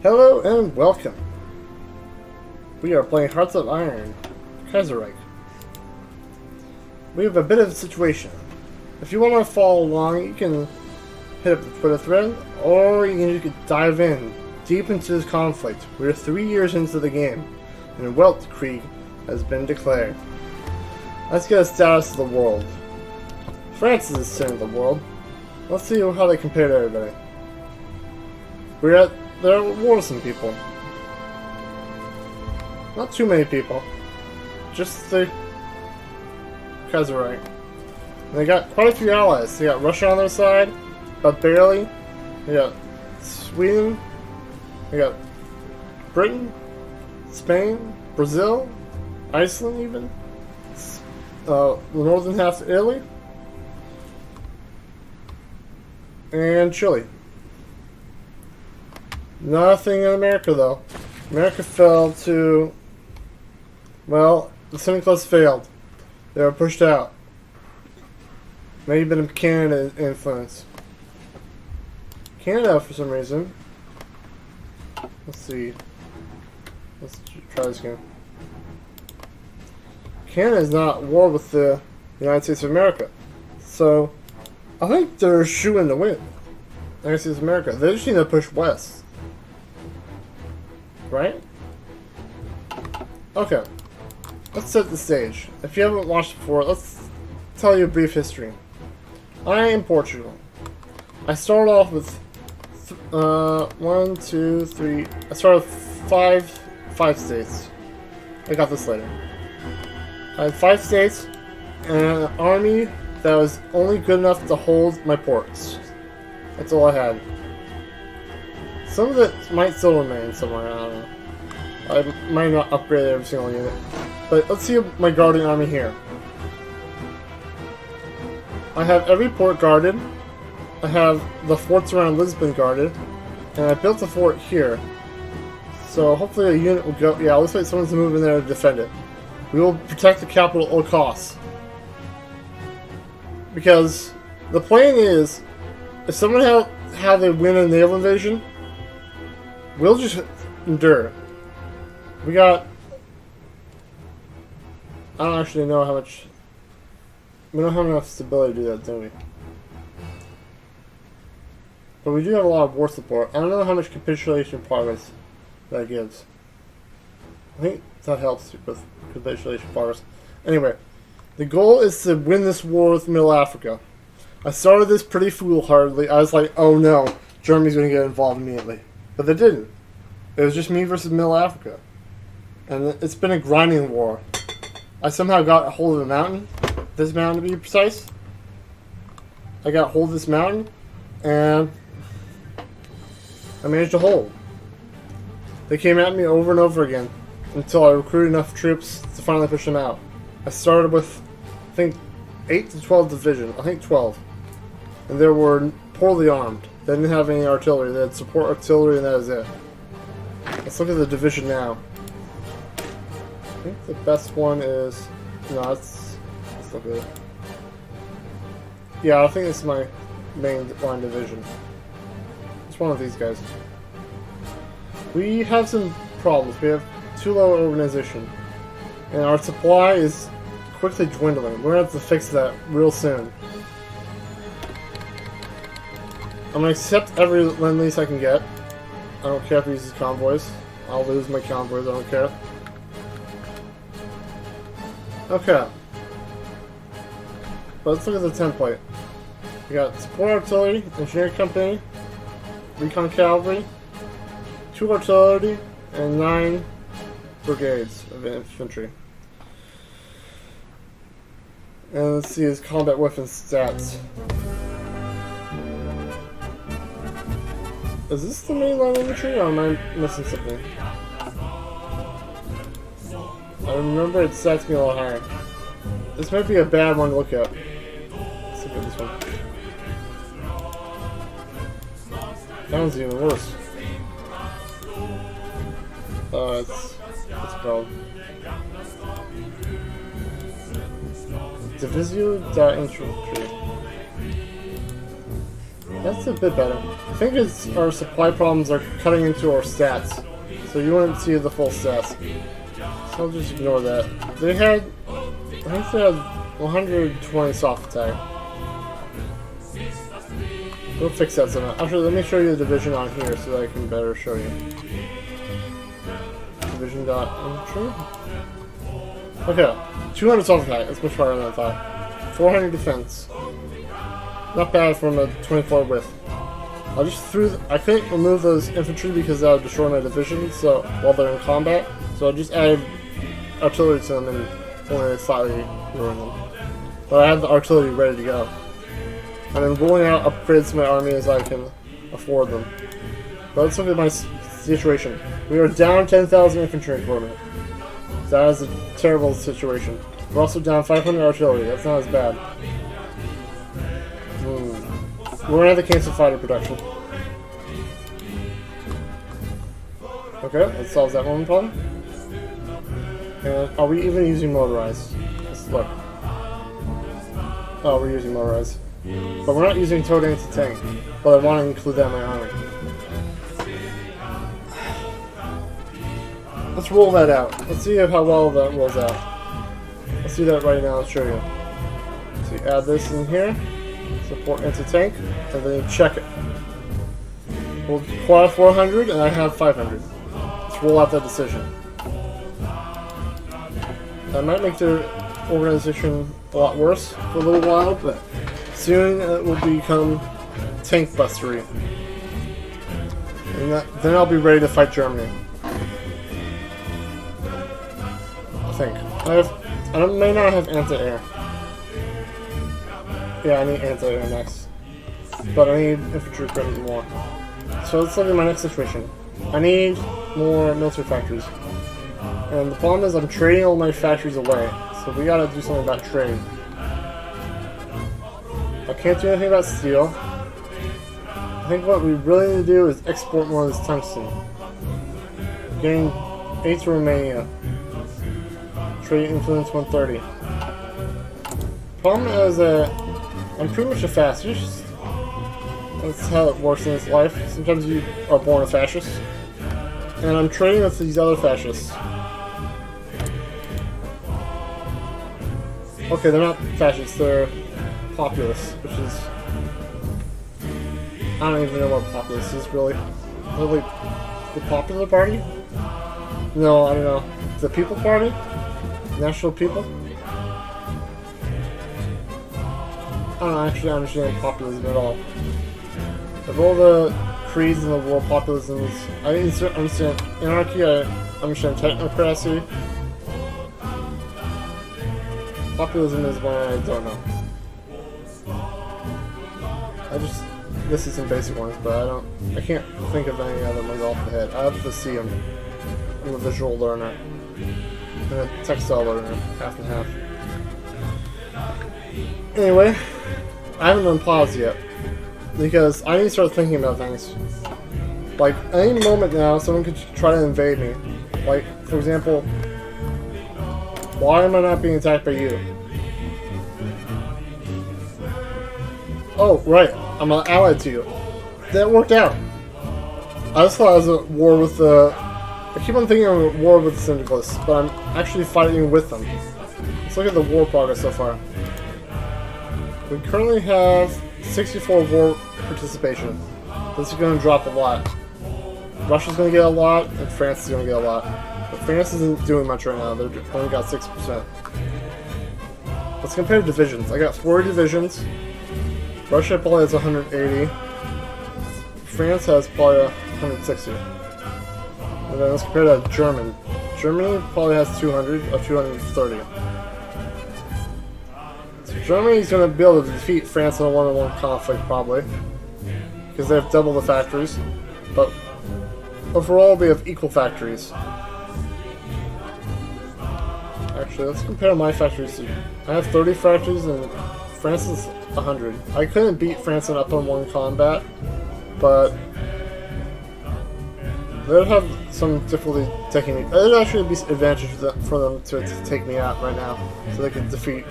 Hello and welcome. We are playing Hearts of Iron, Kaiserreich. We have a bit of a situation. If you want to follow along, you can hit up the Twitter thread, or you can dive in deep into this conflict. We are 3 years into the game, and Weltkrieg has been declared. Let's get a status of the world. France is the center of the world. Let's see how they compare to everybody. There are war with some people. Not too many people. Just the Kaiserreich. They got quite a few allies. They got Russia on their side, but barely. They got Sweden. They got Britain, Spain, Brazil, Iceland even. The northern half of Italy. And Chile. Nothing in America, though. America fell to... Well, the Senate Clause failed. They were pushed out. Maybe a bit of Canada influence. Canada, for some reason... Let's see. Let's try this again. Canada is not at war with the United States of America. So, I think they're shooing to win. United States of America. They just need to push west. Right? Okay. Let's set the stage. If you haven't watched before, let's tell you a brief history. I am Portugal. I started off with 1, 2, 3. I started with five states. I got this later. I had 5 states and an army that was only good enough to hold my ports. That's all I had. Some of it might still remain somewhere, I don't know. I might not upgrade every single unit. But let's see my guarding army here. I have every port guarded. I have the forts around Lisbon guarded. And I built a fort here. So hopefully a unit will go... Yeah, it looks like someone's moving there to defend it. We will protect the capital at all costs. Because the plan is, if someone how they win a naval invasion, we'll just endure. We got... I don't actually know how much... We don't have enough stability to do that, do we? But we do have a lot of war support. I don't know how much capitulation progress that gives. I think that helps with capitulation progress. Anyway, the goal is to win this war with Middle Africa. I started this pretty foolhardily. I was like, oh no, Germany's going to get involved immediately. But they didn't. It was just me versus Middle Africa. And it's been a grinding war. I somehow got a hold of a mountain. This mountain to be precise. I got a hold of this mountain. And I managed to hold. They came at me over and over again. Until I recruited enough troops to finally push them out. I started with, I think, 8 to 12 divisions. I think 12. And they were poorly armed. They didn't have any artillery. They had support artillery and that is it. Let's look at the division now. I think the best one is... No, let's look at it. Yeah, I think it's my main line division. It's one of these guys. We have some problems. We have too low organization. And our supply is quickly dwindling. We're going to have to fix that real soon. I'm going to accept every lend-lease I can get. I don't care if he uses convoys. I'll lose my convoys, I don't care. Okay. But let's look at the template. We got support artillery, engineering company, recon cavalry, 2 artillery, and 9 brigades of infantry. And let's see his combat weapon stats. Is this the mainline infantry, or am I missing something? I remember it stats me a lot higher. This might be a bad one to look at. Let's look at this one. That one's even worse. It's called Divisio da Infantry. That's a bit better. I think it's our supply problems are cutting into our stats, so you wouldn't see the full stats. So I'll just ignore that. They had, I think they had 120 soft attack. We'll fix that somehow. Actually, let me show you the division on here so that I can better show you. Division dot entry. Okay, 200 soft attack. That's much higher than I thought. 400 defense. Not bad from a 24 width. I just threw. I couldn't remove those infantry because that would destroy my division. So while they're in combat, so I just added artillery to them and only slightly ruined them. But I had the artillery ready to go. And I'm rolling out upgrades to my army as I can afford them. But let's look at my situation. We are down 10,000 infantry for a minute. That is a terrible situation. We're also down 500 artillery. That's not as bad. We're gonna have to cancel fighter production. Okay, that solves that one problem. And are we even using motorized? Let's look. Oh, we're using motorized. But we're not using towed anti-tank. But I want to include that in my army. Let's roll that out. Let's see how well that rolls out. Let's do that right now. I'll show you. So you add this in here. Support anti-tank. And then you check it. We'll quad 400 and I have 500. Let's roll out that decision. That might make their organization a lot worse for a little while, but soon it will become tank bustery. And then I'll be ready to fight Germany. I think. I may not have anti-air. Yeah, I need anti-air next. But I need infantry equipment more. So let's look at my next situation. I need more military factories. And the problem is I'm trading all my factories away. So we gotta do something about trade. I can't do anything about steel. I think what we really need to do is export more of this tungsten. Getting 8 to Romania. Trade influence 130. Problem is that I'm pretty much a fascist. That's how it works in this life. Sometimes you are born a fascist. And I'm trading with these other fascists. Okay, they're not fascists, they're populists, which is... I don't even know what populist is, really. Really, the Popular Party? No, I don't know. The People Party? National People? I don't actually understand populism at all. Of all the creeds in the world, populism is... I understand anarchy, I understand technocracy. Populism is one I don't know. This is some basic ones, but I can't think of any other ones off the head. I have to see them. I'm a visual learner. And a textile learner, half and half. Anyway, I haven't done plows yet. Because I need to start thinking about things. Like, any moment now, someone could try to invade me. Like, for example, why am I not being attacked by you? Oh, right. I'm an ally to you. That worked out. I just thought I was at war with the... I keep on thinking I'm at war with the Syndicalists, but I'm actually fighting with them. Let's look at the war progress so far. We currently have 64 war participation. This is going to drop a lot. Russia's going to get a lot, and France is going to get a lot. But France isn't doing much right now. They've only got 6%. Let's compare divisions. I got 40 divisions. Russia probably has 180. France has probably 160. And then let's compare that to Germany. Germany probably has 200 or 230. So Germany's going to be able to defeat France in a one-on-one conflict probably. Because they have double the factories. But overall we have equal factories. Actually, let's compare my factories. I have 30 factories and France is 100. I couldn't beat France in up-on-one combat, but they would have some difficulty taking me. It would actually be an advantage for them to take me out right now, so they could defeat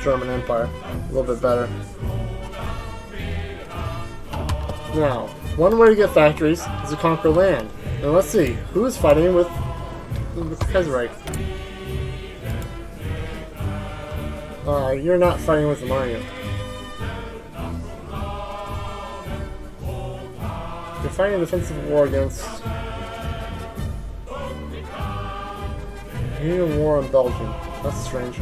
German Empire a little bit better. Now, one way to get factories is to conquer land. And let's see, who is fighting with Kaiserreich? You're not fighting with them, are you? You're fighting a defensive war against... Union war in Belgium. That's strange.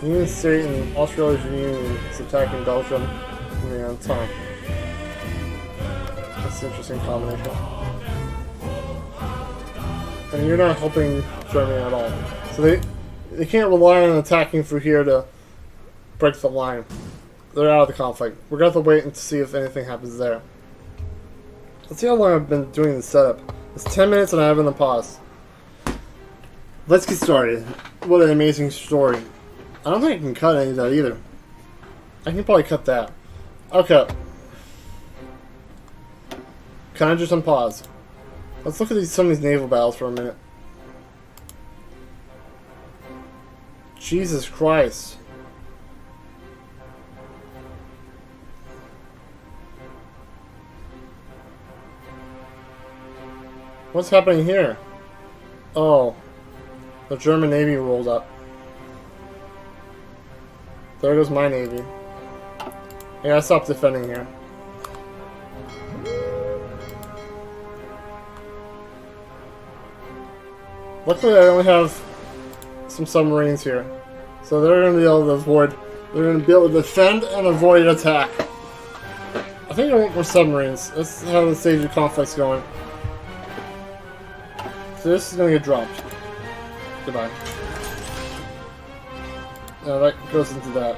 The Union State and Australia's Union is attacking Belgium on time. That's an interesting combination. And you're not helping Germany at all. So they can't rely on attacking through here to break the line. They're out of the conflict. We're going to have to wait and see if anything happens there. Let's see how long I've been doing this setup. It's 10 minutes and I haven't paused. Let's get started. What an amazing story. I don't think I can cut any of that either. I can probably cut that. Okay. Can I just unpause? Let's look at some of these naval battles for a minute. Jesus Christ. What's happening here? Oh. The German Navy rolled up. There goes my Navy. I gotta stop defending here. Luckily I only have some submarines here. So they're gonna be able to avoid... They're gonna be able to defend and avoid attack. I think I want more submarines. That's how the stage of conflict's going. So this is gonna get dropped. Goodbye. That goes into that.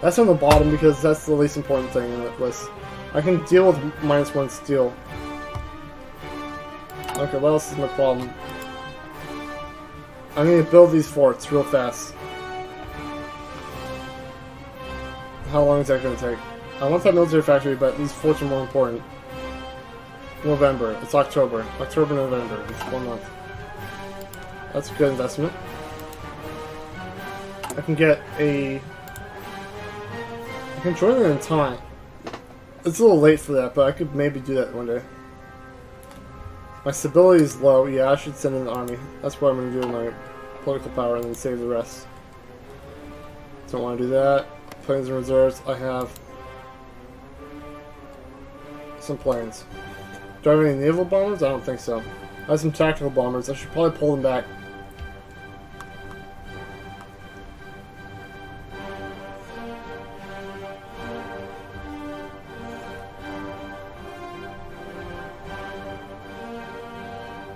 That's on the bottom because that's the least important thing in that list. I can deal with -1 steel. Okay, what else is my problem? I need to build these forts real fast. How long is that going to take? I want that military factory, but these forts are more important. November. It's October. October, November. It's 1 month. That's a good investment. I can get a... I can join them in time. It's a little late for that, but I could maybe do that one day. My stability is low. Yeah, I should send in the army. That's what I'm going to do with my political power and then save the rest. Don't want to do that. Planes and reserves. I have some planes. Do I have any naval bombers? I don't think so. I have some tactical bombers. I should probably pull them back.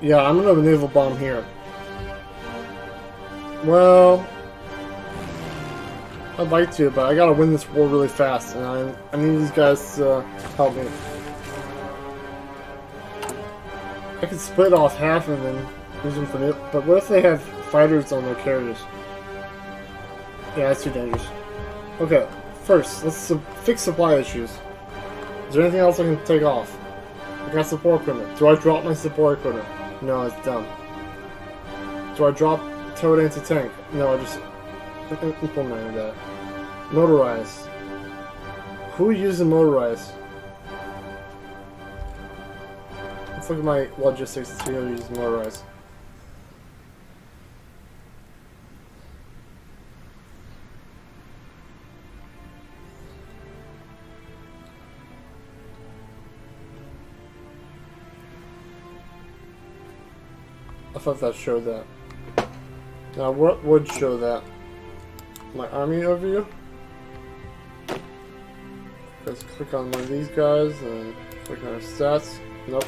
Yeah, I'm gonna have a naval bomb here. Well, I'd like to, but I gotta win this war really fast, and I need these guys to help me. I could split off half and then use them for new. But what if they have fighters on their carriers? Yeah, that's too dangerous. Okay, first, let's fix supply issues. Is there anything else I can take off? I got support equipment. Do I drop my support equipment? No, it's dumb. Do I drop towed anti-tank? No, I just implemented that. Motorized. Who uses motorized? Let's look at my logistics and see who uses motorized. I thought that showed that. Now, what would show that? My army overview? Let's click on one of these guys and click on our stats. Nope.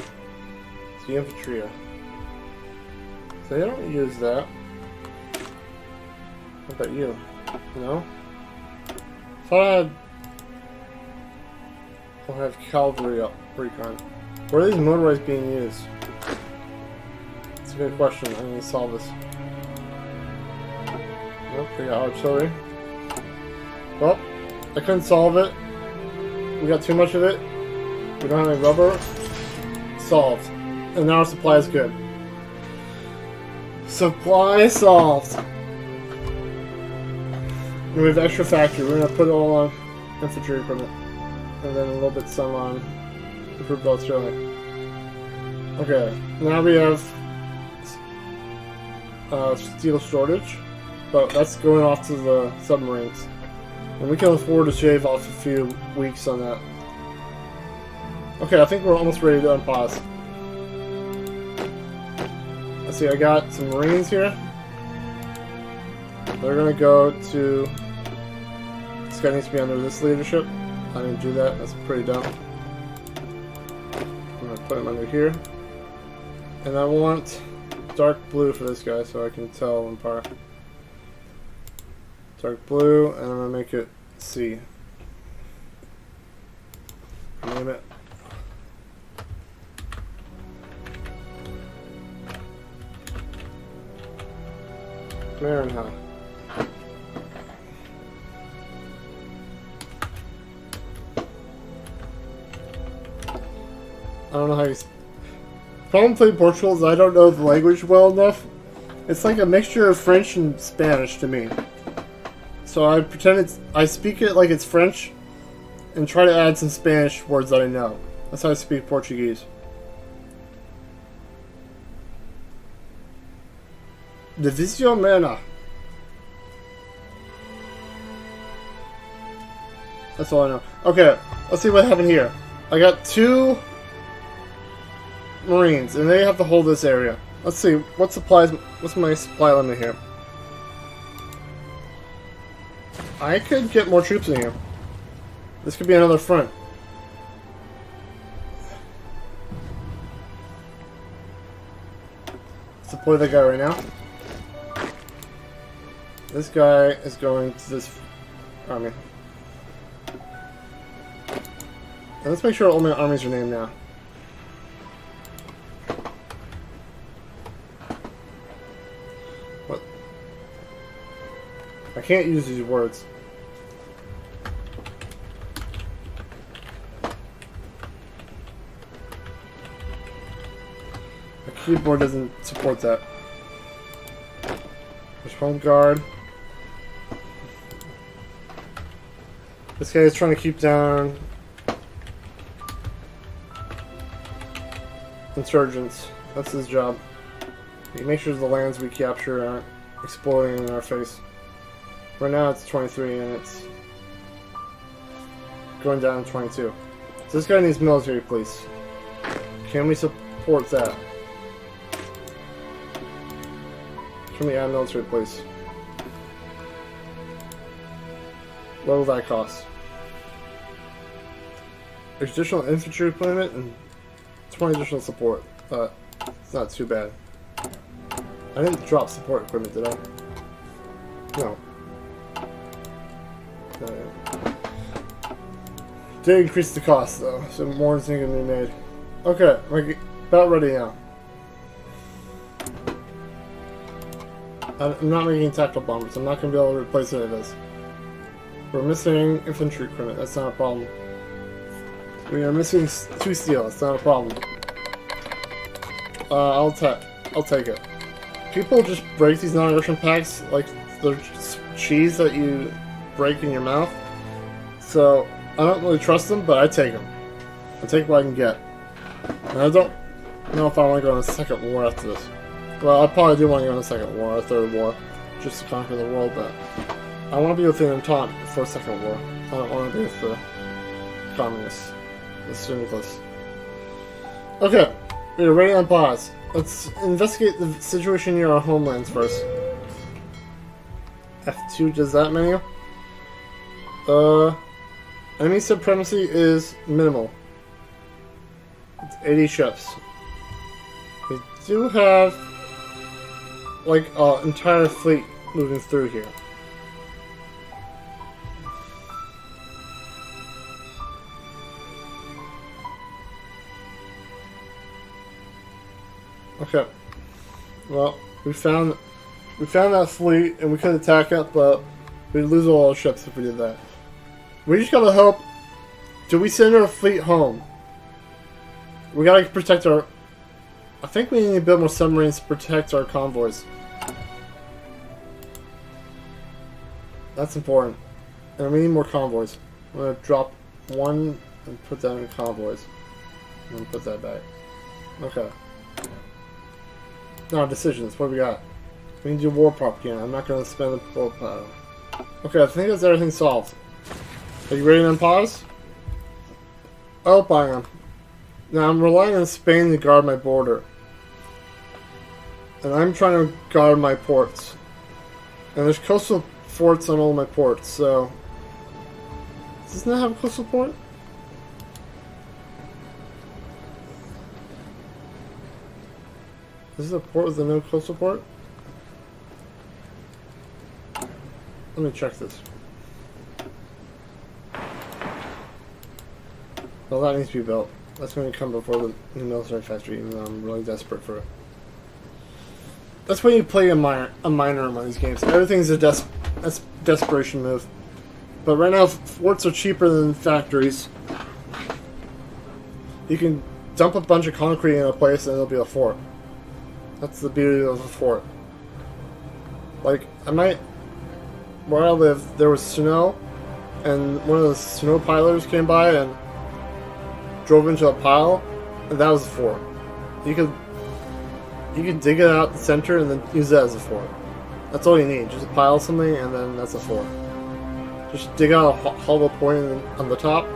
It's the infantry. So they don't use that. What about you? No? Thought I'll have cavalry up recon. Where are these motorized being used? That's a good question. I need to solve this. Nope, we got artillery. Well, I couldn't solve it. We got too much of it. We don't have any rubber. Solved. And now our supply is good. Supply solved. And we have extra factory. We're gonna put it all on infantry equipment. and then a little bit some on improved Australia. Okay, now we have steel shortage, but that's going off to the submarines. And we can afford to shave off a few weeks on that. Okay, I think we're almost ready to unpause. Let's see, I got some Marines here. They're gonna go to... This guy needs to be under this leadership. I didn't do that, that's pretty dumb. I'm gonna put him under here. And I want dark blue for this guy so I can tell them apart. Dark blue, and I'm gonna make it C. Name it. Marinha. I don't know how you... Problem playing Portugal is I don't know the language well enough. It's like a mixture of French and Spanish to me. So I pretend I speak it like it's French and try to add some Spanish words that I know. That's how I speak Portuguese. Divisio Merna. That's all I know. Okay, let's see what happened here. I got 2 Marines, and they have to hold this area. Let's see, what's my supply limit here? I could get more troops in here. This could be another front. Let's deploy that guy right now. This guy is going to this army. And let's make sure all my armies are named now. What? I can't use these words. My keyboard doesn't support that. There's Home Guard. This guy is trying to keep down insurgents. That's his job. He makes sure the lands we capture aren't exploding in our face. Right now it's 23 and it's going down to 22. So this guy needs military police. Can we support that? Can we add military police? What will that cost? Additional infantry deployment and 20 additional support. It's not too bad. I didn't drop support equipment, did I? No. Did increase the cost though, so more is going to be made. Okay, we're about ready now. I'm not making tactical bombers. I'm not going to be able to replace any of this. We're missing infantry equipment. That's not a problem. We are missing 2 steel. That's not a problem. I'll take it. People just break these non-aggression packs like they're cheese that you break in your mouth. So I don't really trust them, but I take them. I take what I can get. And I don't know if I want to go on a second war after this. Well, I probably do want to go on a second war, a third war, just to conquer the world, but I want to be with the Entente for a second war. I don't want to be with the communists, the Syndicalists. Okay, we're ready on pause. Let's investigate the situation near our homelands first. F2 does that menu. Enemy supremacy is minimal. It's 80 ships. We do have like an entire fleet moving through here. Okay. Well, we found that fleet and we could attack it, but we'd lose all our ships if we did that. We just gotta hope. Do we send our fleet home? We gotta protect our... I think we need to build more submarines to protect our convoys. That's important. And we need more convoys. I'm gonna drop 1 And put that in convoys. And then put that back. Okay. Now, decisions. What do we got? We need to do war propaganda. I'm not going to spend the war power. Okay, I think that's everything solved. Are you ready to unpause? Oh, I am. Now, I'm relying on Spain to guard my border. And I'm trying to guard my ports. And there's coastal forts on all my ports, so... Does this not have a coastal port? Is this a port with a no coastal port? Let me check this. Well, that needs to be built. That's going to come before the new military factory, even though I'm really desperate for it. That's when you play a minor among these games. Everything's a desperation move. But right now, forts are cheaper than factories. You can dump a bunch of concrete in a place and it'll be a fort. That's the beauty of a fort. Like, where I live, there was snow, and one of the snow pilers came by and drove into a pile, and that was a fort. You could dig it out the center and then use that as a fort. That's all you need. Just pile something, and then that's a fort. Just dig out a hollow point on the top,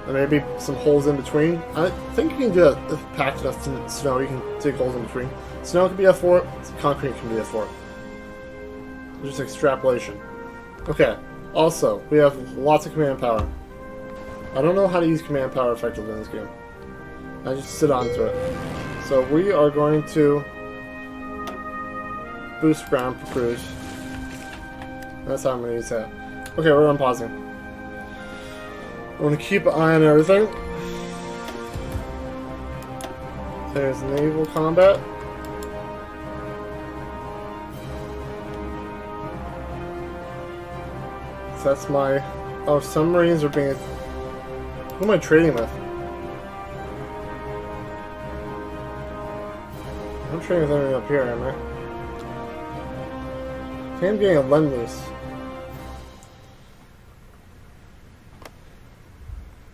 and maybe some holes in between. I think you can do that if packed enough snow. You can dig holes in between. Snow can be a fort. Concrete can be a fort. Just extrapolation. Okay. Also, we have lots of command power. I don't know how to use command power effectively in this game. I just sit onto it. So we are going to boost ground cruise. That's how I'm going to use that. Okay, we're unpausing. We're going to keep an eye on everything. There's naval combat. So that's my... Oh, submarines are being... Who am I trading with? I'm trading with everything up here, am I? I think I'm getting a lend-lease.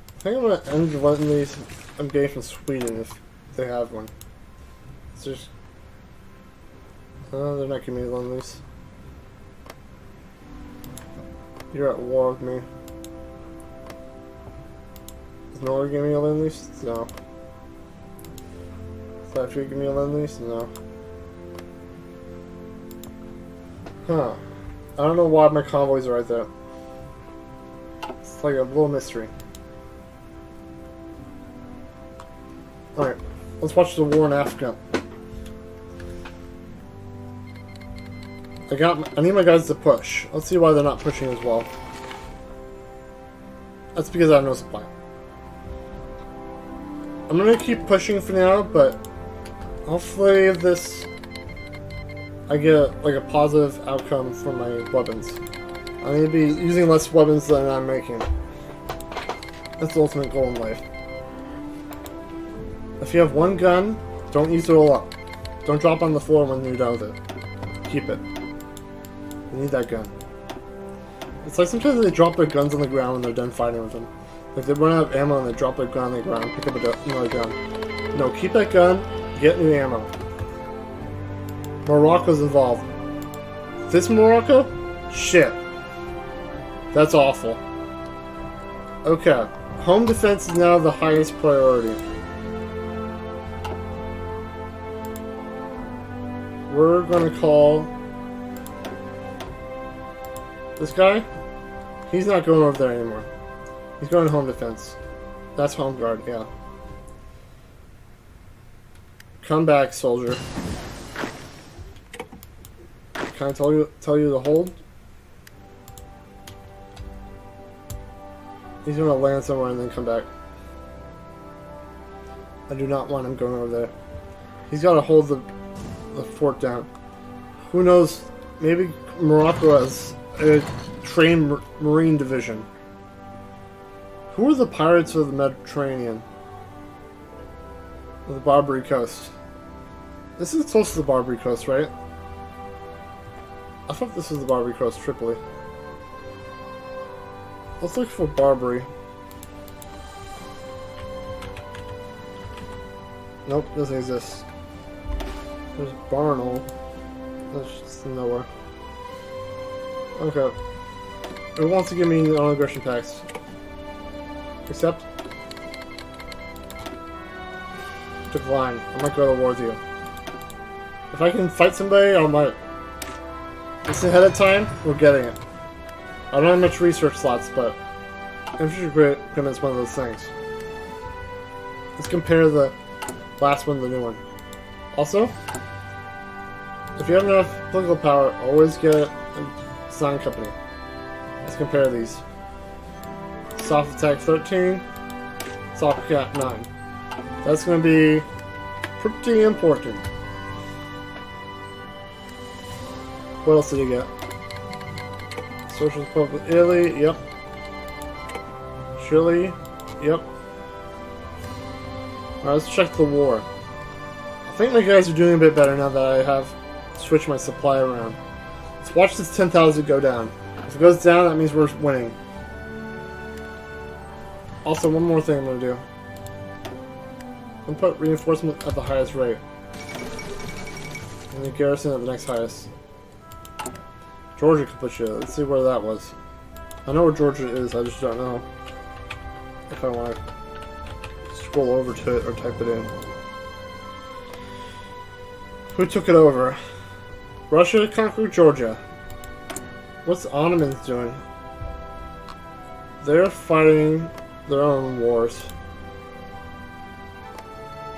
I think I'm going to end the lend-lease I'm getting from Sweden if they have one. It's just... Oh, they're not giving me a lend-lease. You're at war with me. Is Norway giving me a lend-lease? No. South Africa give me a lend-lease? No. Huh. I don't know why my convoys are right there. It's like a little mystery. Alright, let's watch the war in Africa. I need my guys to push. Let's see why they're not pushing as well. That's because I have no supply. I'm gonna keep pushing for now, but hopefully I get like a positive outcome for my weapons. I need to be using less weapons than I'm making. That's the ultimate goal in life. If you have one gun, don't use it all up. Don't drop on the floor when you're done with it. Keep it. You need that gun. It's like sometimes they drop their guns on the ground when they're done fighting with them. Like they run out of ammo and they drop their gun on the ground, pick up another gun. No, keep that gun, get new ammo. Morocco's involved. This Morocco? Shit. That's awful. Okay. Home defense is now the highest priority. We're gonna call this guy. He's not going over there anymore. He's going home defense. That's home guard, yeah. Come back, soldier. Can I tell you to hold? He's gonna land somewhere and then come back. I do not want him going over there. He's gotta hold the fort down. Who knows? Maybe Morocco has a trained marine division. Who are the pirates of the Mediterranean? The Barbary Coast. This is close to the Barbary Coast, right? I thought this was the Barbary Coast, Tripoli. Let's look for Barbary. Nope, doesn't exist. There's Barnell. That's just nowhere. Okay. It wants to give me non-aggression packs. Accept. Decline. I might go to war with you. If I can fight somebody, I might. It's ahead of time, we're getting it. I don't have much research slots, but infantry equipment is one of those things. Let's compare the last one to the new one. Also, if you have enough political power, always get a design company. Let's compare these. Soft attack 13, soft attack 9. That's going to be pretty important. What else did you get? Socialist Republic of Italy, yep. Chile, yep. Alright, let's check the war. I think my guys are doing a bit better now that I have switched my supply around. Let's watch this 10,000 go down. If it goes down, that means we're winning. Also, one more thing I'm going to do. I'm going to put reinforcement at the highest rate. And the garrison at the next highest. Georgia capitulated. Let's see where that was. I know where Georgia is, I just don't know if I want to scroll over to it or type it in. Who took it over? Russia conquered Georgia. What's the Ottomans doing? They're fighting their own wars.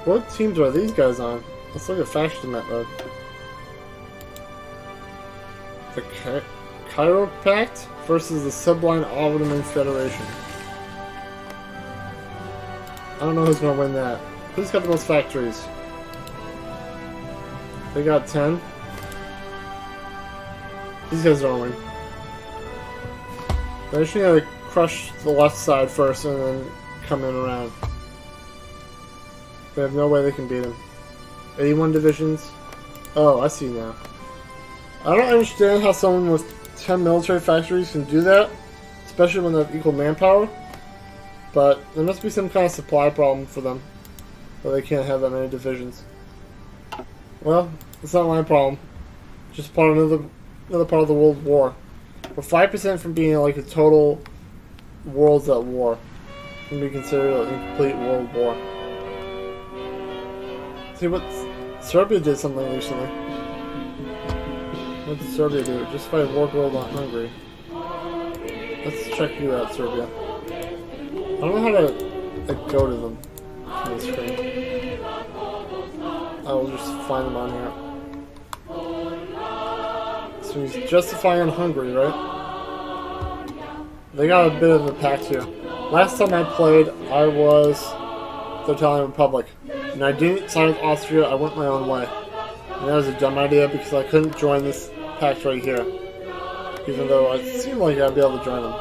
What teams are these guys on? Let's look at faction map mode. The Cairo Pact versus the Sublime Ottoman Federation. I don't know who's gonna win that. Who's got the most factories? They got 10. These guys don't win. They just need to crush the left side first and then come in around. They have no way they can beat him. 81 divisions. Oh, I see now. I don't understand how someone with 10 military factories can do that, especially when they have equal manpower. But there must be some kind of supply problem for them, or they can't have that many divisions. Well, it's not my problem. Just part of another part of the World War. We're 5% from being like a total world's at war. Can be considered a complete world war. See what Serbia did something recently. What did Serbia do? Just fight war gold on Hungary. Let's check you out, Serbia. I don't know how to go to them on the screen. I will just find them on here. So he's justifying on Hungary, right? They got a bit of a pact here. Last time I played, I was the Italian Republic. And I didn't side with Austria, I went my own way. And that was a dumb idea because I couldn't join this pact right here. Even though it seemed like I'd be able to join them.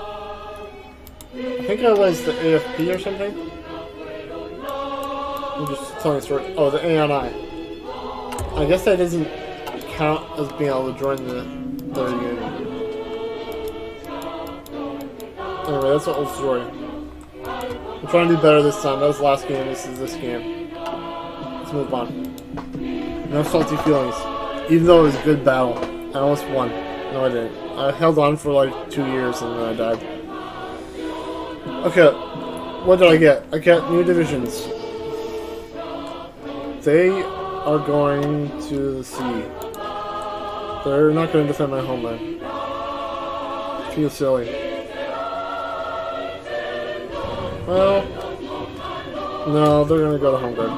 I think I was the AFP or something. I'm just telling a story. Oh, the ANI. I guess that doesn't count as being able to join the union. Anyway, that's an old story. I'm trying to do better this time. That was the last game. This is this game. Let's move on. No salty feelings. Even though it was a good battle. I almost won. No, I didn't. I held on for like 2 years and then I died. Okay. What did I get? I got new divisions. They are going to the sea. They're not going to defend my homeland. I feel silly. Well, no, they're going to go to Hungary.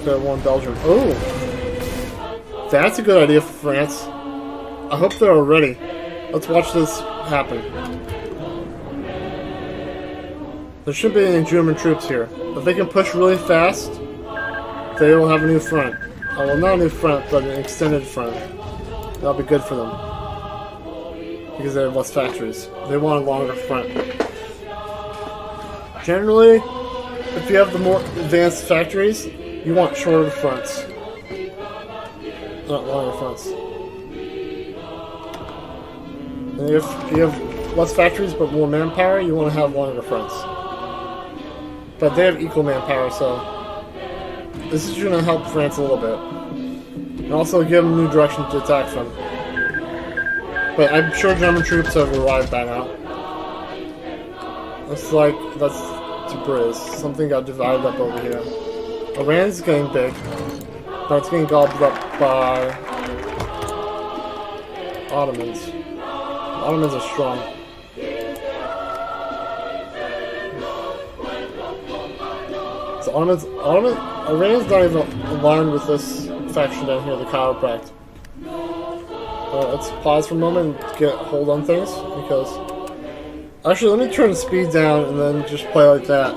Okay, one Belgium. Oh! That's a good idea for France. I hope they're ready. Let's watch this happen. There shouldn't be any German troops here. If they can push really fast, they will have a new front. Oh, well, not a new front, but an extended front. That'll be good for them. Because they have less factories. They want a longer front. Generally, if you have the more advanced factories, you want shorter fronts. Not longer fronts. And if you have less factories but more manpower, you want to have longer fronts. But they have equal manpower, so this is going to help France a little bit. And also give them a new direction to attack from. But I'm sure German troops have arrived by now. Looks like that's Tabriz. Something got divided up over here. Iran's getting big. But it's getting gobbled up by Ottomans. The Ottomans are strong. So Iran's not even aligned with this faction down here, the Chiropract. Let's pause for a moment and get a hold on things, because... Actually, let me turn the speed down and then just play like that.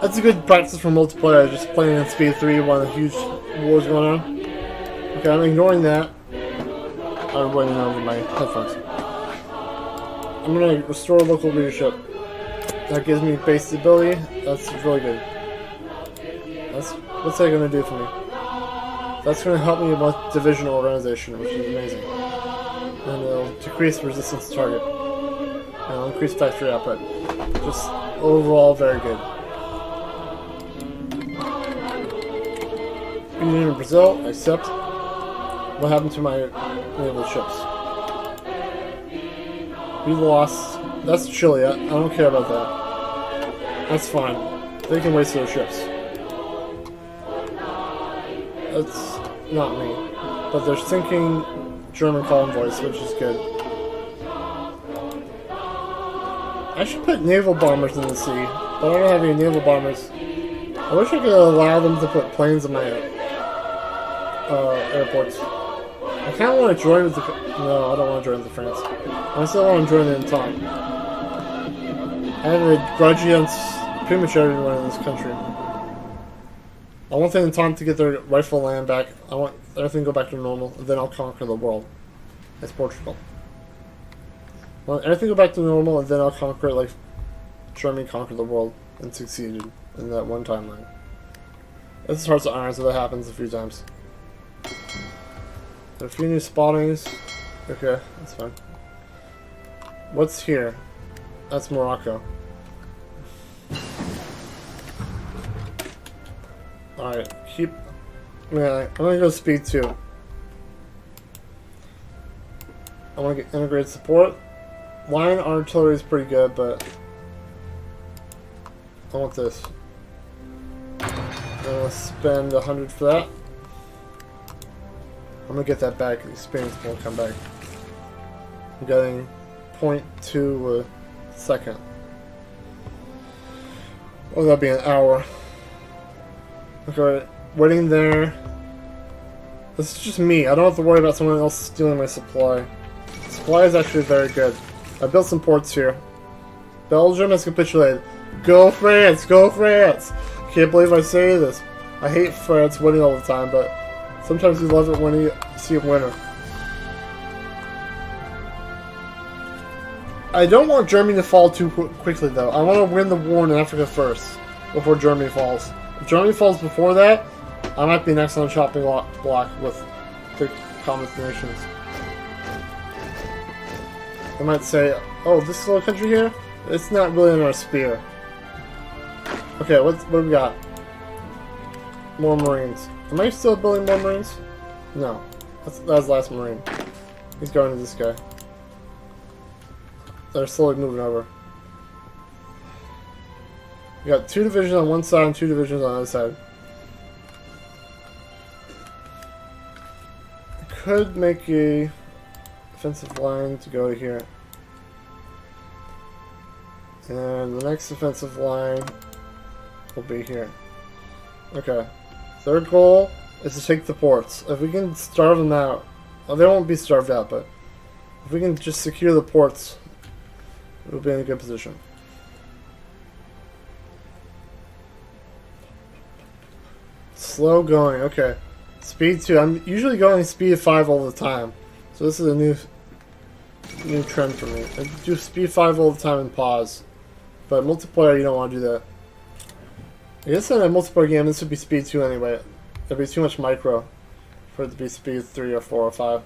That's a good practice for multiplayer, just playing at speed 3 while a huge war's going on. Okay, I'm ignoring that. I'm running over my headphones. I'm gonna restore local leadership. That gives me base stability. That's really good. What's that gonna do for me? That's gonna help me with divisional organization, which is amazing. And it'll decrease resistance to target. And it'll increase factory output. Just overall very good. Union of Brazil, I accept. What happened to my naval ships? We lost. That's Chile. I don't care about that. That's fine. They can waste their ships. That's not me. But they're sinking German convoys, which is good. I should put naval bombers in the sea, but I don't have any naval bombers. I wish I could allow them to put planes in my airports. I kind of want to join with the... No, I don't want to join with France. I still want to join the Entente. I have a grudge against pretty much everyone in this country. I want the Entente to get their rightful land back. I want everything to go back to normal, and then I'll conquer the world. That's Portugal. I want everything to go back to normal, and then I'll conquer it like Germany conquered the world and succeeded in that one timeline. This is Hearts of Iron, so that happens a few times. There are a few new spottings. Okay, that's fine. What's here? That's Morocco. Alright, keep... Yeah, I'm gonna go speed 2. I want to get integrated support. Line artillery is pretty good, but... I want this. I'm gonna spend 100 for that. I'm gonna get that back. The experience won't come back. I'm getting 0.2 a second. Oh, that'll be an hour. Okay, waiting there. This is just me. I don't have to worry about someone else stealing my supply. Supply is actually very good. I built some ports here. Belgium has capitulated. Go France! Go France! Can't believe I say this. I hate France winning all the time, but sometimes you love it when you see a winner. I don't want Germany to fall too quickly, though. I want to win the war in Africa first, before Germany falls. If Germany falls before that, I might be next on the chopping block with the Communist nations. They might say, oh, this little country here? It's not really in our sphere. Okay, what do we got? More Marines. Am I still building more Marines? No. That was the last Marine. He's going to this guy. They're slowly moving over. We got 2 divisions on one side and 2 divisions on the other side. I could make a offensive line to go to here. And the next offensive line will be here. Okay. Their goal is to take the ports. If we can starve them out, well, they won't be starved out, but if we can just secure the ports, we'll be in a good position. Slow going, okay. Speed 2. I'm usually going speed 5 all the time. So this is a new trend for me. I do speed 5 all the time and pause. But multiplayer, you don't want to do that. I guess in a multiplayer game, this would be speed 2 anyway. It'd be too much micro for it to be speed 3 or 4 or 5.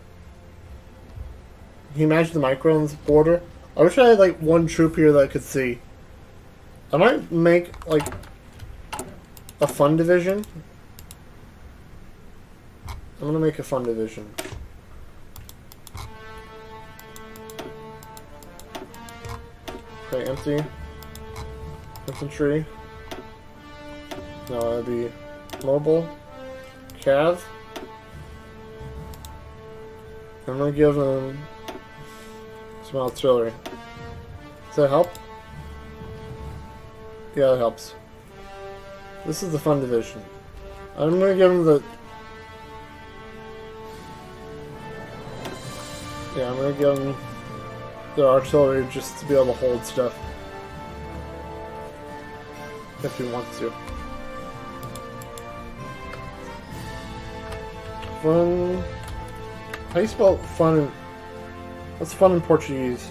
Can you imagine the micro on this border? I wish I had like one troop here that I could see. I might make like a fun division. I'm gonna make a fun division. Okay, empty. Infantry. No, that'd be mobile. Cav. I'm gonna give them some artillery. Does that help? Yeah, that helps. This is the fun division. I'm gonna give them the... Yeah, I'm gonna give them their artillery just to be able to hold stuff. If we want to. Fun... How do you spell fun in... What's fun in Portuguese?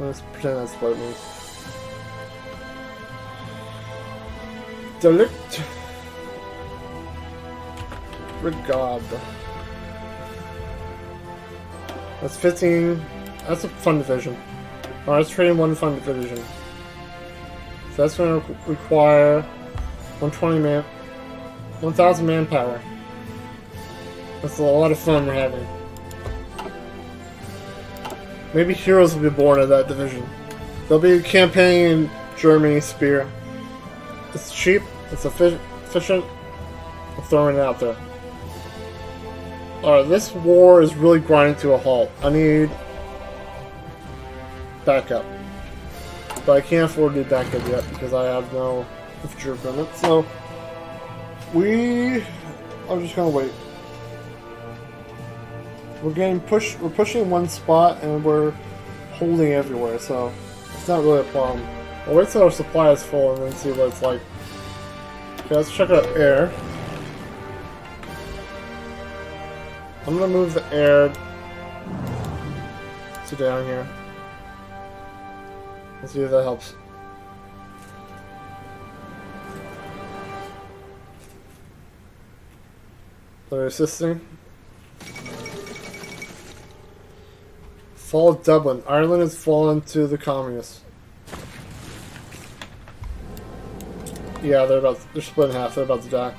Let's pretend that's what it means. Delict. Regard. That's 15. That's a fun division. Alright, let's trade in one fun division. So that's going to require 120 man... 1,000 manpower. That's a lot of fun we're having. Maybe heroes will be born of that division. There'll be a campaign in Germany, Spear. It's cheap, it's efficient. I'm throwing it out there. Alright, this war is really grinding to a halt. I need backup. But I can't afford to do backup yet because I have no infantry equipment. So, I'm just gonna wait. We're pushing one spot and we're holding everywhere, so it's not really a problem. I'll wait till our supply is full and then see what it's like. Okay, let's check out air. I'm gonna move the air to down here. Let's see if that helps. They're assisting. Fall of Dublin. Ireland has fallen to the communists. Yeah, they're split in half. They're about to die.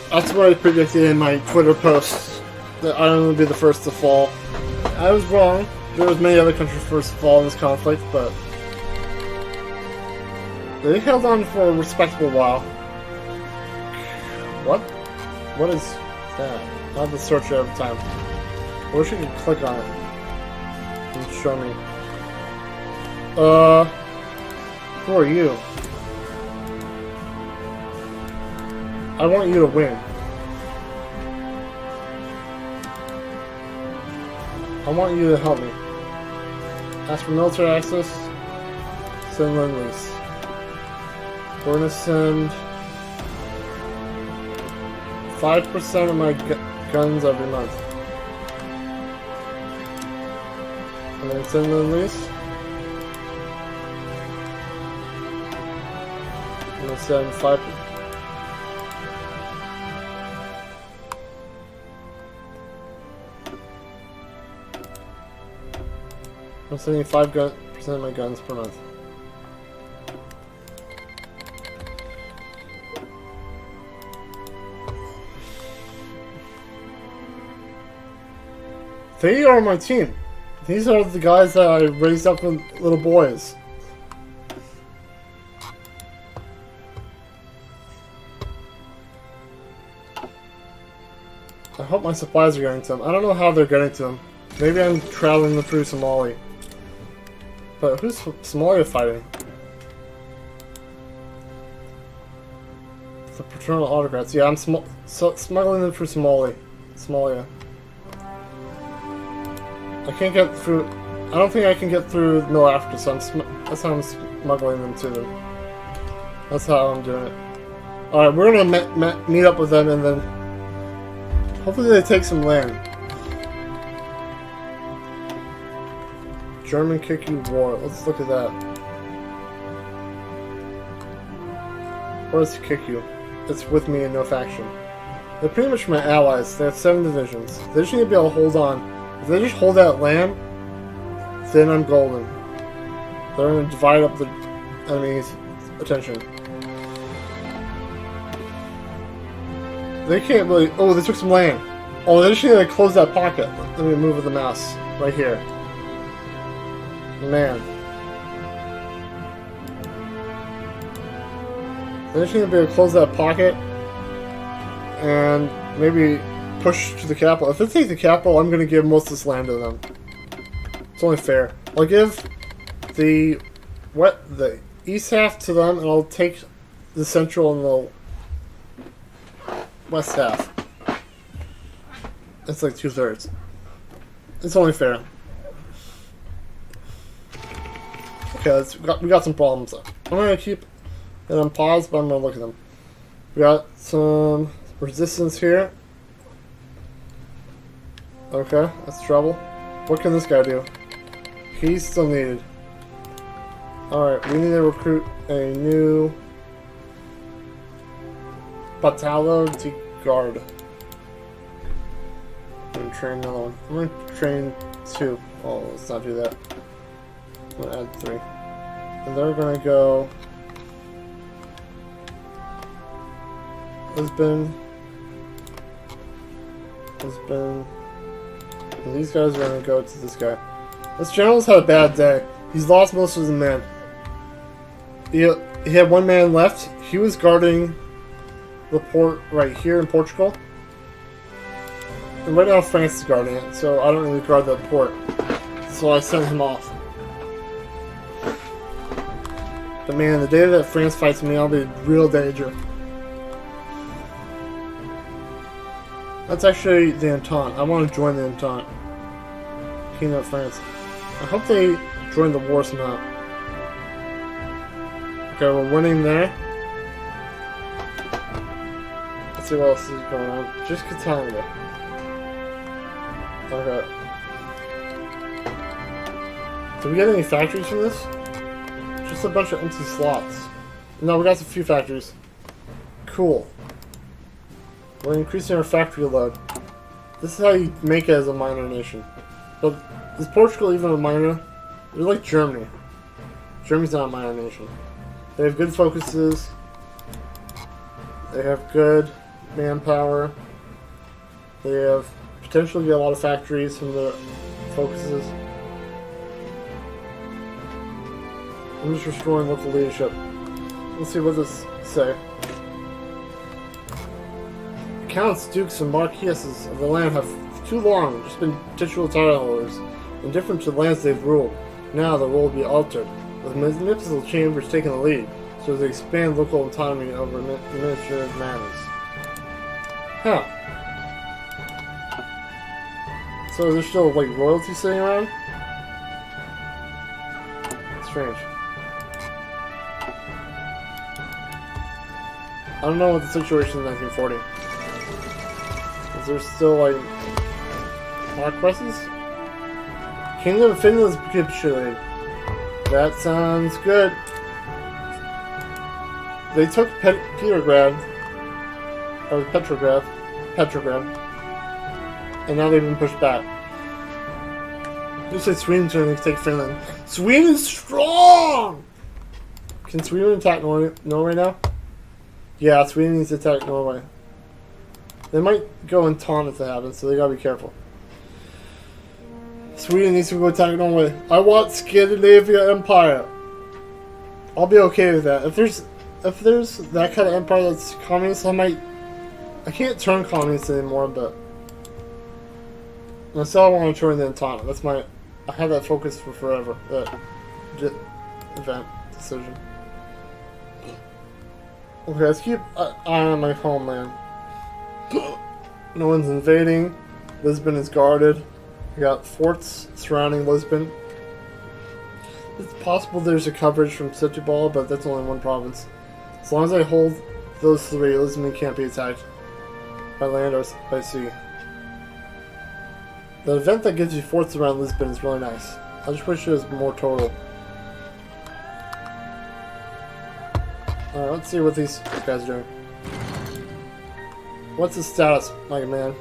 That's what I predicted in my Twitter post. That Ireland would be the first to fall. I was wrong. There was many other countries first to fall in this conflict, but they held on for a respectable while. What? What is that? I'll have to search it every time. I wish you could click on it and show me. Who are you? I want you to win. I want you to help me. Ask for military access. Send lend-lease. We're gonna send 5% of my guns every month. And then send lend-lease. I'm gonna send 5%. I'm sending 5% of my guns per month. They are my team. These are the guys that I raised up with little boys. I hope my supplies are getting to them. I don't know how they're getting to them. Maybe I'm traveling them through Somali. But who's Somalia fighting? The paternal autocrats. Yeah, I'm smuggling them through Somalia. I can't get through. I don't think I can get through Middle Africa, so that's how I'm smuggling them to them. That's how I'm doing it. Alright, we're gonna meet up with them and then hopefully they take some land. German Kiku War. Let's look at that. Where's Kiku? it's with me and no faction. They're pretty much my allies. They have 7 divisions. They just need to be able to hold on. If they just hold that land, then I'm golden. They're going to divide up the enemy's attention. They can't really... Oh, they took some land. Oh, they just need to close that pocket. Let me move with the mouse. Right here. Man. They just need to be able to close that pocket. And maybe push to the capital. If they take the capital, I'm going to give most of this land to them. It's only fair. I'll give the east half to them, and I'll take the central and the west half. It's like 2/3. It's only fair. Okay, we got some problems. I'm going to keep it on pause, but I'm going to look at them. We got some resistance here. Okay, that's trouble. What can this guy do? He's still needed. Alright, we need to recruit a new Battalo de Guard. I'm going to train another one. I'm going to train 2. Oh, let's not do that. I'm going to add 3. And they're going to go Lisbon. And these guys are going to go to this guy. This general's had a bad day. He's lost most of his men. He had 1 man left. He was guarding the port right here in Portugal. And right now France is guarding it, so I don't really guard that port. So I sent him off. But man, the day that France fights me, I'll be in real danger. That's actually the Entente. I want to join the Entente. Kingdom of France. I hope they join the war somehow. Okay, we're winning there. Let's see what else is going on. Just Catania. Okay. Did we get any factories from this? Just a bunch of empty slots. No, we got a few factories. Cool. We're increasing our factory load. This is how you make it as a minor nation. But is Portugal even a minor? They're like Germany. Germany's not a minor nation. They have good focuses. They have good manpower. They have potentially get a lot of factories from their focuses. I'm just restoring local leadership. Let's see what this say. Counts, dukes, and marquises of the land have too long just been titular title holders, indifferent to the lands they've ruled. Now the role will be altered, with municipal chambers taking the lead, so they expand local autonomy over administrative matters. Huh. So there's still like royalty sitting around? Strange. I don't know what the situation in 1940. Is there still like conquests? Kingdom of Finland is capitulated. That sounds good. They took Petrograd, and now they've been pushed back. Looks like Sweden's trying to take Finland. Sweden's strong! Can Sweden attack Norway now? Yeah, Sweden needs to attack Norway. They might go in taunt if that happens, so they gotta be careful. Sweden needs to go attack Norway. I want Scandinavia Empire. I'll be okay with that. If there's that kind of empire that's communist, I can't turn communist anymore, but I still want to join the Entente. That's I have that focus for forever. That event decision. Okay, let's keep an eye on my homeland. No one's invading. Lisbon is guarded. We got forts surrounding Lisbon. It's possible there's a coverage from Setúbal, but that's only one province. As long as I hold those 3, Lisbon can't be attacked by land or by sea. The event that gives you forts around Lisbon is really nice. I just wish it was more total. Alright, let's see what these guys are doing. What's the status, my man?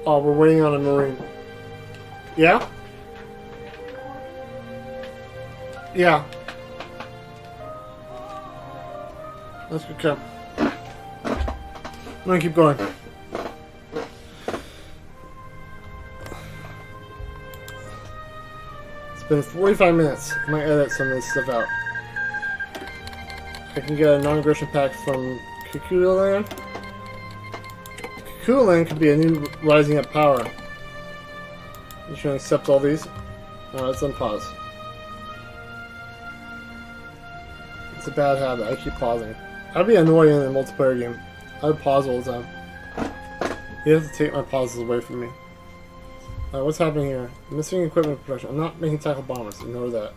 Oh, we're waiting on a Marine. Yeah? Yeah. That's good. Okay. I'm gonna keep going. It's been 45 minutes. I might edit some of this stuff out. I can get a non-aggression pack from Kikuland. Kikuland could be a new rising up power. You should accept all these. Alright, let's unpause. It's a bad habit. I keep pausing. I'd be annoying in a multiplayer game. I'd pause all the time. You have to take my pauses away from me. Alright, what's happening here? Missing equipment production. I'm not making tackle bombers. Ignore that.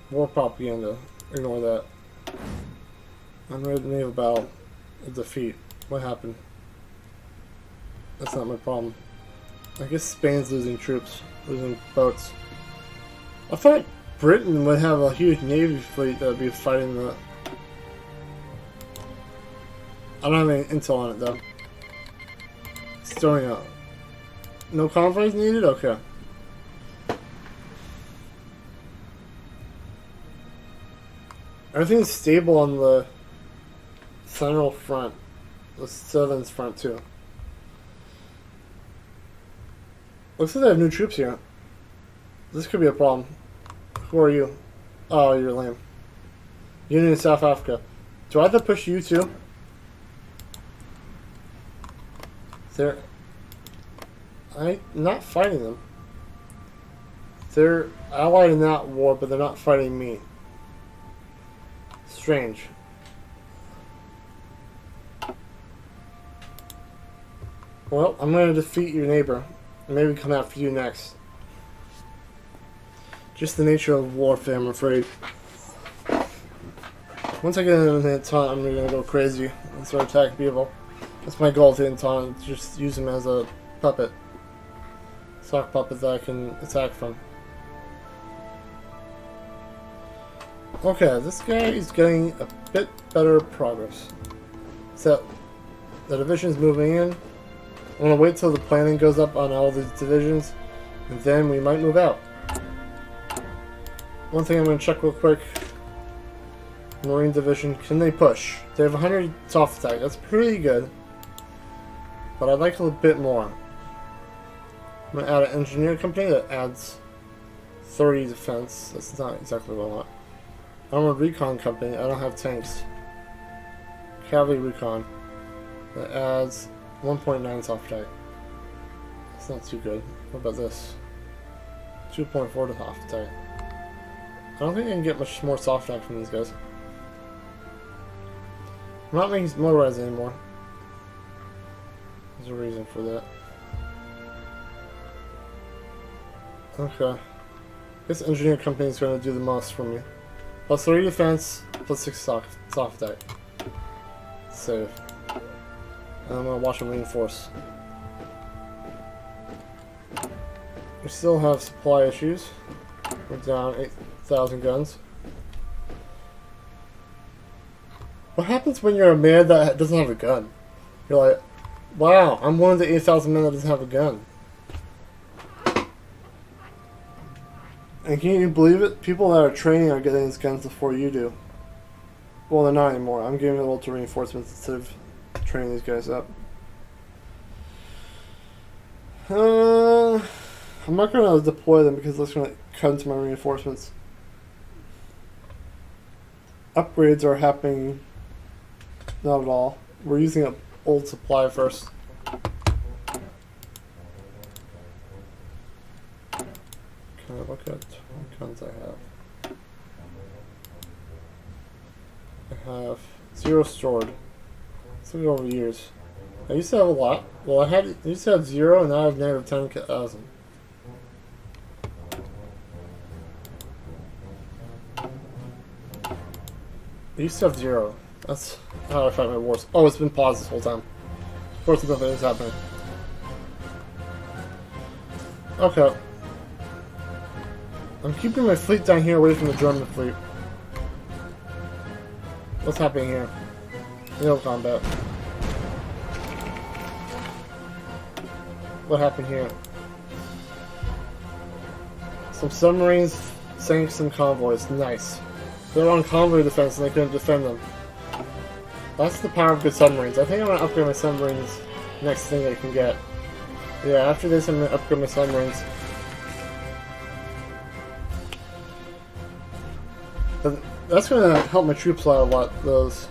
War propaganda. Ignore that. I'm ready to naval battle. A defeat. What happened? That's not my problem. I guess Spain's losing troops. Losing boats. I thought Britain would have a huge navy fleet that would be fighting the... I don't have any intel on it though. Still out. No conflicts needed? Okay. Everything's stable on the central front. The southern front too. Looks like they have new troops here. This could be a problem. Who are you? Oh, you're lame. Union of South Africa. Do I have to push you too? I'm not fighting them. They're allied in that war, but they're not fighting me. Strange. Well, I'm going to defeat your neighbor. And maybe come after you next. Just the nature of warfare, I'm afraid. Once I get into the taunt, I'm going to go crazy and start attacking people. That's my goal to the taunt, just use him as a puppet. Sock puppet that I can attack from. Okay, this guy is getting a bit better progress. So, the division's moving in. I'm going to wait till the planning goes up on all these divisions, and then we might move out. One thing I'm going to check real quick. Marine Division, can they push? They have 100 soft attack, that's pretty good. But I'd like a little bit more. I'm going to add an engineer company that adds 30 defense. That's not exactly what I want. Armored recon company, I don't have tanks. Cavalry recon. That adds 1.9 soft attack. That's not too good. What about this? 2.4 to soft attack. I don't think I can get much more soft attack from these guys. I'm not making motorized anymore. There's a reason for that. Okay. I guess engineer company is going to do the most for me. Plus 3 defense, plus 6 soft attack. Save. And I'm going to watch them reinforce. We still have supply issues. We're down 8,000 guns. What happens when you're a man that doesn't have a gun? You're like, wow, I'm one of the 8,000 men that doesn't have a gun. And can you believe it? People that are training are getting these guns before you do. Well, they're not anymore. I'm giving it all to reinforcements instead of training these guys up. I'm not going to deploy them because that's going to cut into my reinforcements. Upgrades are happening. Not at all. We're using up old supply first. Can I look at what guns I have? I have 0 stored. Let's look over years. I used to have a lot. Well, I used to have 0 and now I have negative 10,000. I used to have 0. That's how I fight my wars. Oh, it's been paused this whole time. Of course, nothing is happening. Okay. I'm keeping my fleet down here away from the German fleet. What's happening here? Real combat. What happened here? Some submarines sank some convoys. Nice. They're on convoy defense and they couldn't defend them. That's the power of good submarines. I think I'm gonna upgrade my submarines next thing I can get. Yeah, after this I'm gonna upgrade my submarines. But that's gonna help my troops out a lot. Those,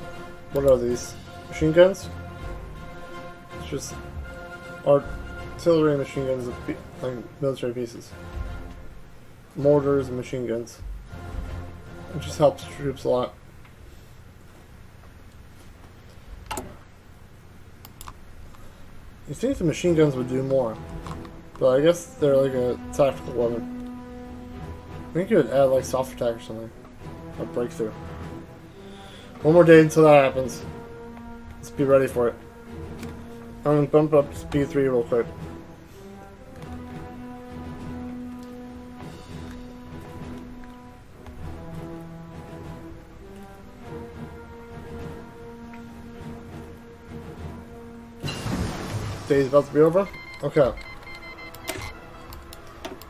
what are these? Machine guns? It's just artillery machine guns, like military pieces. Mortars and machine guns. It just helps troops a lot. You think the machine guns would do more, but I guess they're like a tactical weapon. I think you would add like soft attack or something. Or breakthrough. One more day until that happens. Let's be ready for it. I'm gonna bump up to speed 3 real quick. Day's about to be over? Okay.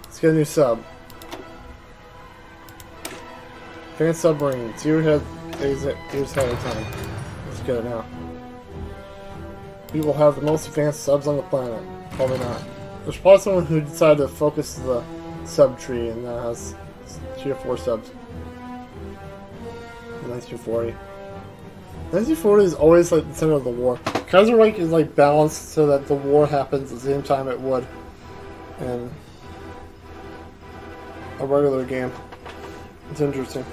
Let's get a new sub. Advanced submarine. 0 years ahead of time. Let's get it now. We will have the most advanced subs on the planet. Probably not. There's probably someone who decided to focus the sub tree and now has 3 or 4 subs. In 1940. 1940 is always like the center of the war. Kaiserreich is like balanced so that the war happens at the same time it would in a regular game. It's interesting.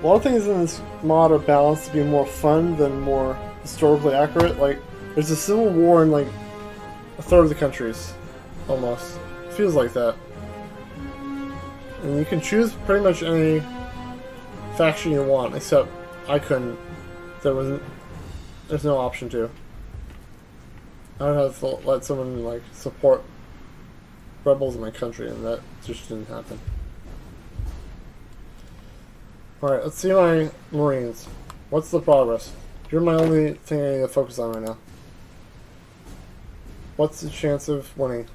A lot of things in this mod are balanced to be more fun than more historically accurate. Like, there's a civil war in like a third of the countries, almost. It feels like that. And you can choose pretty much any faction you want, except I couldn't. There's no option to. I would have to let someone like support rebels in my country, and that just didn't happen. Alright, let's see my Marines. What's the progress? You're my only thing I need to focus on right now. What's the chance of winning?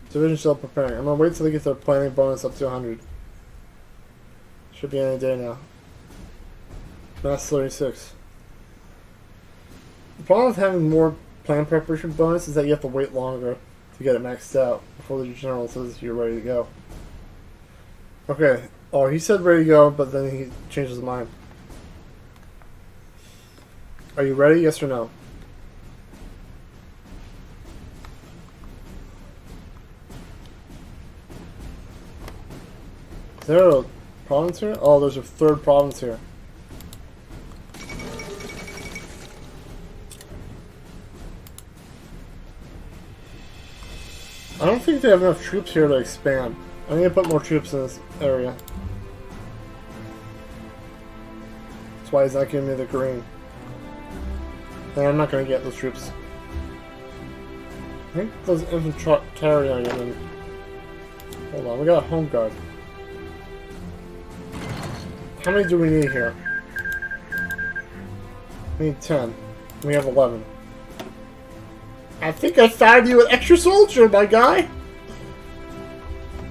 Division still preparing. I'm gonna wait till they get their planning bonus up to 100. Should be any day now. Mass 36. The problem with having more plan preparation bonus is that you have to wait longer to get it maxed out before the general says you're ready to go. Okay. Oh, he said ready to go, but then he changed his mind. Are you ready? Yes or no? Is there a province here? Oh, there's a 3rd province here. I don't think they have enough troops here to expand. I need to put more troops in this area. That's why he's not giving me the green. And I'm not going to get those troops. I think those infantry are going. Hold on, we got a home guard. How many do we need here? We need 10. We have 11. I think I found you an extra soldier, my guy!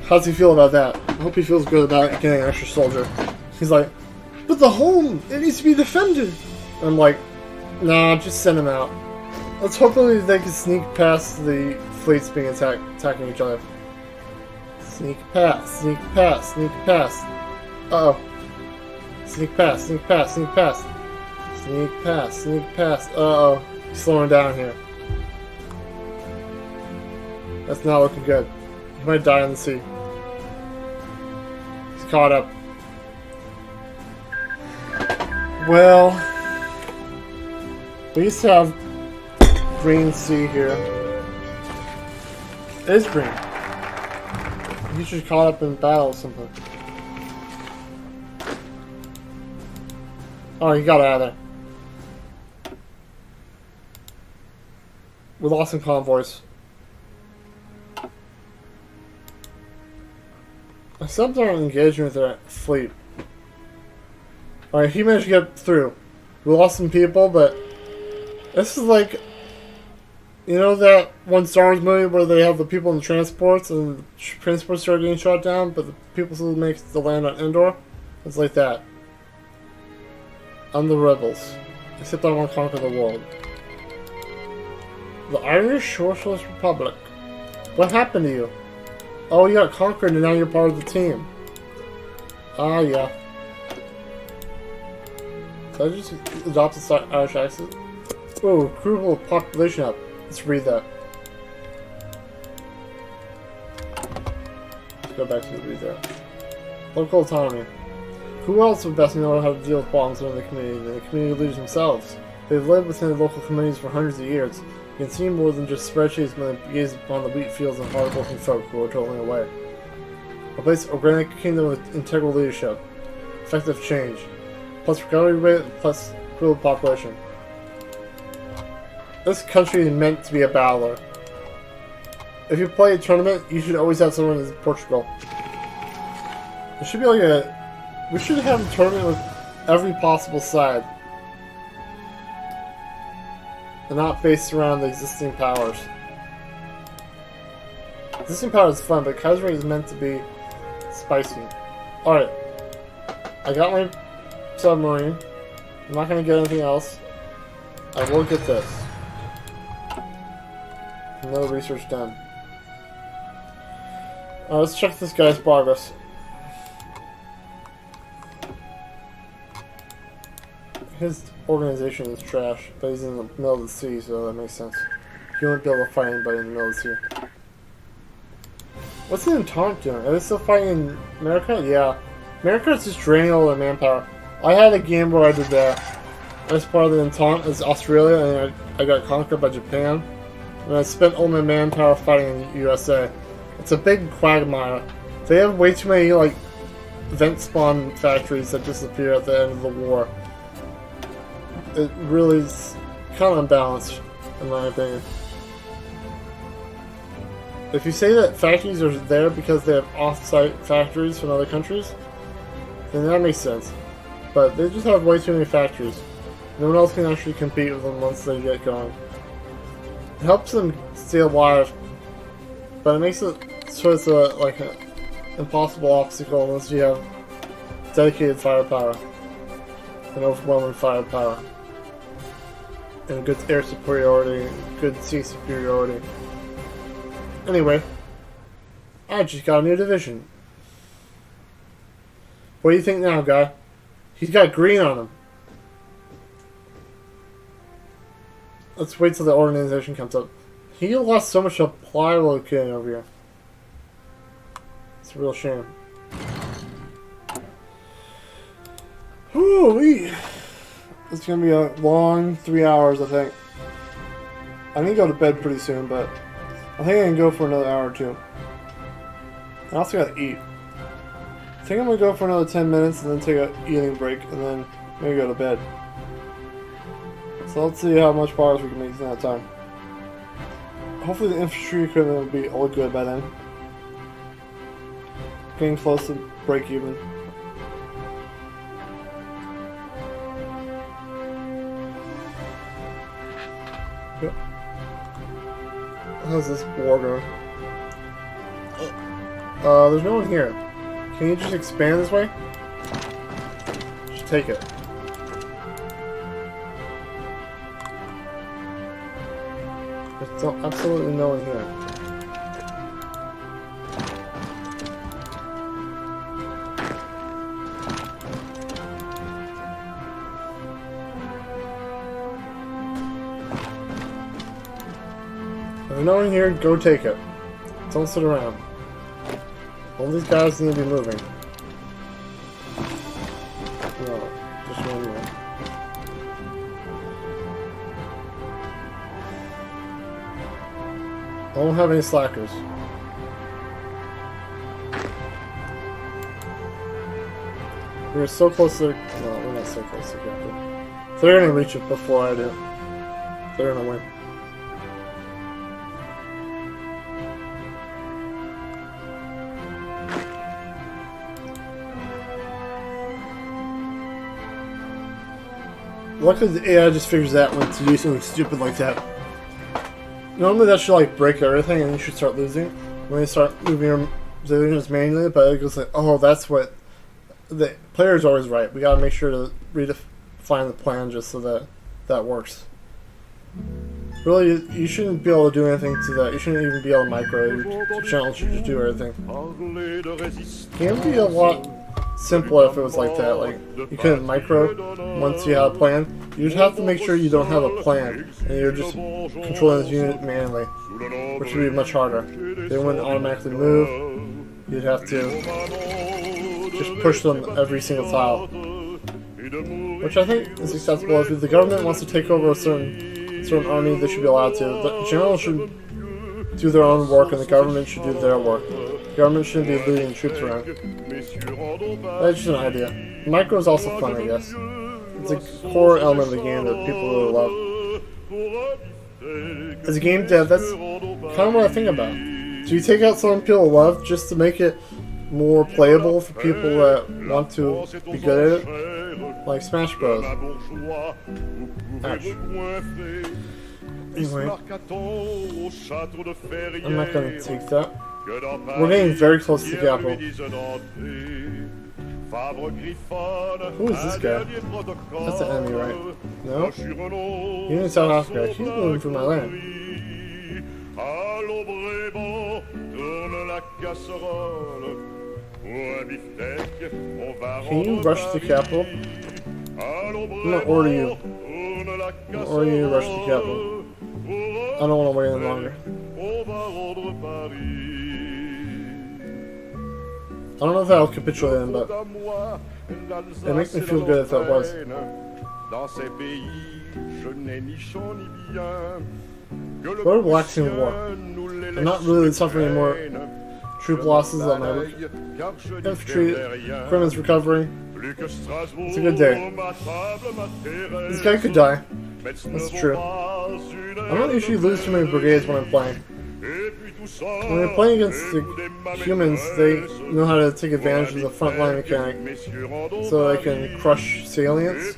How's he feel about that? I hope he feels good about getting an extra soldier. He's like, but the home, it needs to be defended! And I'm like, nah, just send him out. Let's hopefully they can sneak past the fleets being attacking each other. Sneak past, sneak past, sneak past. Uh-oh. Sneak past, sneak past, sneak past. Sneak past, sneak past. Uh-oh. He's slowing down here. That's not looking good. He might die on the sea. He's caught up. Well, we used to have green sea here. It is green. He just caught up in battle or something. Oh, he got out of there. We lost some convoys. I stopped on engaging with their fleet. Alright, he managed to get through. We lost some people, but this is like, you know that one Star Wars movie where they have the people in the transports and the transports start getting shot down, but the people still make the land on Endor? It's like that. I'm the rebels. Except I want to conquer the world. The Irish Socialist Republic. What happened to you? Oh, you got conquered and now you're part of the team. Ah, yeah. Did I just adopt the Irish accent? Oh, crucial population up. Let's read that. Let's go back to read that. Local autonomy. Who else would best know how to deal with problems within the community than the community leaders themselves? They've lived within the local communities for hundreds of years. You can see more than just spreadsheets when they gaze upon the wheat fields and hard-working folk who are toiling away. A place organic kingdom with integral leadership. Effective change. Plus recovery rate, plus rural population. This country is meant to be a battler. If you play a tournament, you should always have someone in Portugal. There should be like a... We should have a tournament with every possible side. And not based around the existing powers. Existing power is fun, but Kaiserreich is meant to be spicy. Alright. I got my submarine. I'm not going to get anything else. I will get this. No research done. Let's check this guy's progress. His organization is trash, but he's in the middle of the sea, so that makes sense. He won't be able to fight anybody in the middle of the sea. What's the Entente doing? Are they still fighting in America? Yeah. America is just draining all their manpower. I had a game where I did that. As part of the Entente is Australia, and I got conquered by Japan. And I spent all my manpower fighting in the USA. It's a big quagmire. They have way too many, like, vent spawn factories that disappear at the end of the war. It really is kind of unbalanced, in my opinion. If you say that factories are there because they have off-site factories from other countries, then that makes sense. But they just have way too many factories. No one else can actually compete with them once they get going. It helps them stay alive, but it makes it so it's like an impossible obstacle unless you have dedicated firepower and overwhelming firepower and good air superiority and good sea superiority. Anyway, I just got a new division. What do you think now, guy? He's got green on him. Let's wait till the organization comes up. He lost so much supply while killing over here. It's a real shame. Whoo-wee! It's gonna be a long 3 hours, I think. I need to go to bed pretty soon, but I think I can go for another hour or two. I also gotta eat. I think I'm gonna go for another 10 minutes and then take an eating break and then maybe go to bed. So let's see how much progress we can make in that time. Hopefully the infantry equipment will be all good by then. Getting close to break even. Yep. How's this border? There's no one here. Can you just expand this way? Just take it. There's absolutely no one here. If there's no one here, go take it. Don't sit around. All these guys need to be moving. No, just one more. I don't have any slackers. We're so close to... No, we're not so close to Captain. They're gonna reach it before I do. They're gonna win. Luckily, the AI just figures out when to do something stupid like that. Normally, that should like break everything, and you should start losing when you start moving your civilians manually. But it goes like, oh, that's what the player's always right. We gotta make sure to redefine the plan just so that that works. Really, you shouldn't be able to do anything to that. You shouldn't even be able to micro. Your channel should just do everything. It can be a lot simpler if it was like that. Like, you couldn't micro once you had a plan. You'd have to make sure you don't have a plan, and you're just controlling this unit manually, which would be much harder. They wouldn't automatically move. You'd have to just push them every single tile, which I think is acceptable. If the government wants to take over a certain army, they should be allowed to. The generals should do their own work, and the government should do their work. The government shouldn't be leading troops around. That's just an idea. Micro is also fun, I guess. It's a core element of the game that people really love. As a game dev, that's kind of what I think about. Do you take out something people love just to make it more playable for people that want to be good at it? Like Smash Bros. Ouch. Anyway, I'm not gonna take that. We're getting very close to the capital. Who is this guy? That's the enemy, right? No? He's in South Africa. He's moving through my land. Can you rush the capital? I'm gonna order you. I'm gonna order you to rush the capital. I don't want to wait any longer. I don't know if that'll capitulate him, but it makes me feel good if that was. Go to relaxing war. I'm not really suffering any more troop losses on my infantry. Equipment's recovering. It's a good day. This guy could die. That's true. I don't usually lose too many brigades when I'm playing. When you're playing against the humans, they know how to take advantage of the front line mechanic so they can crush salients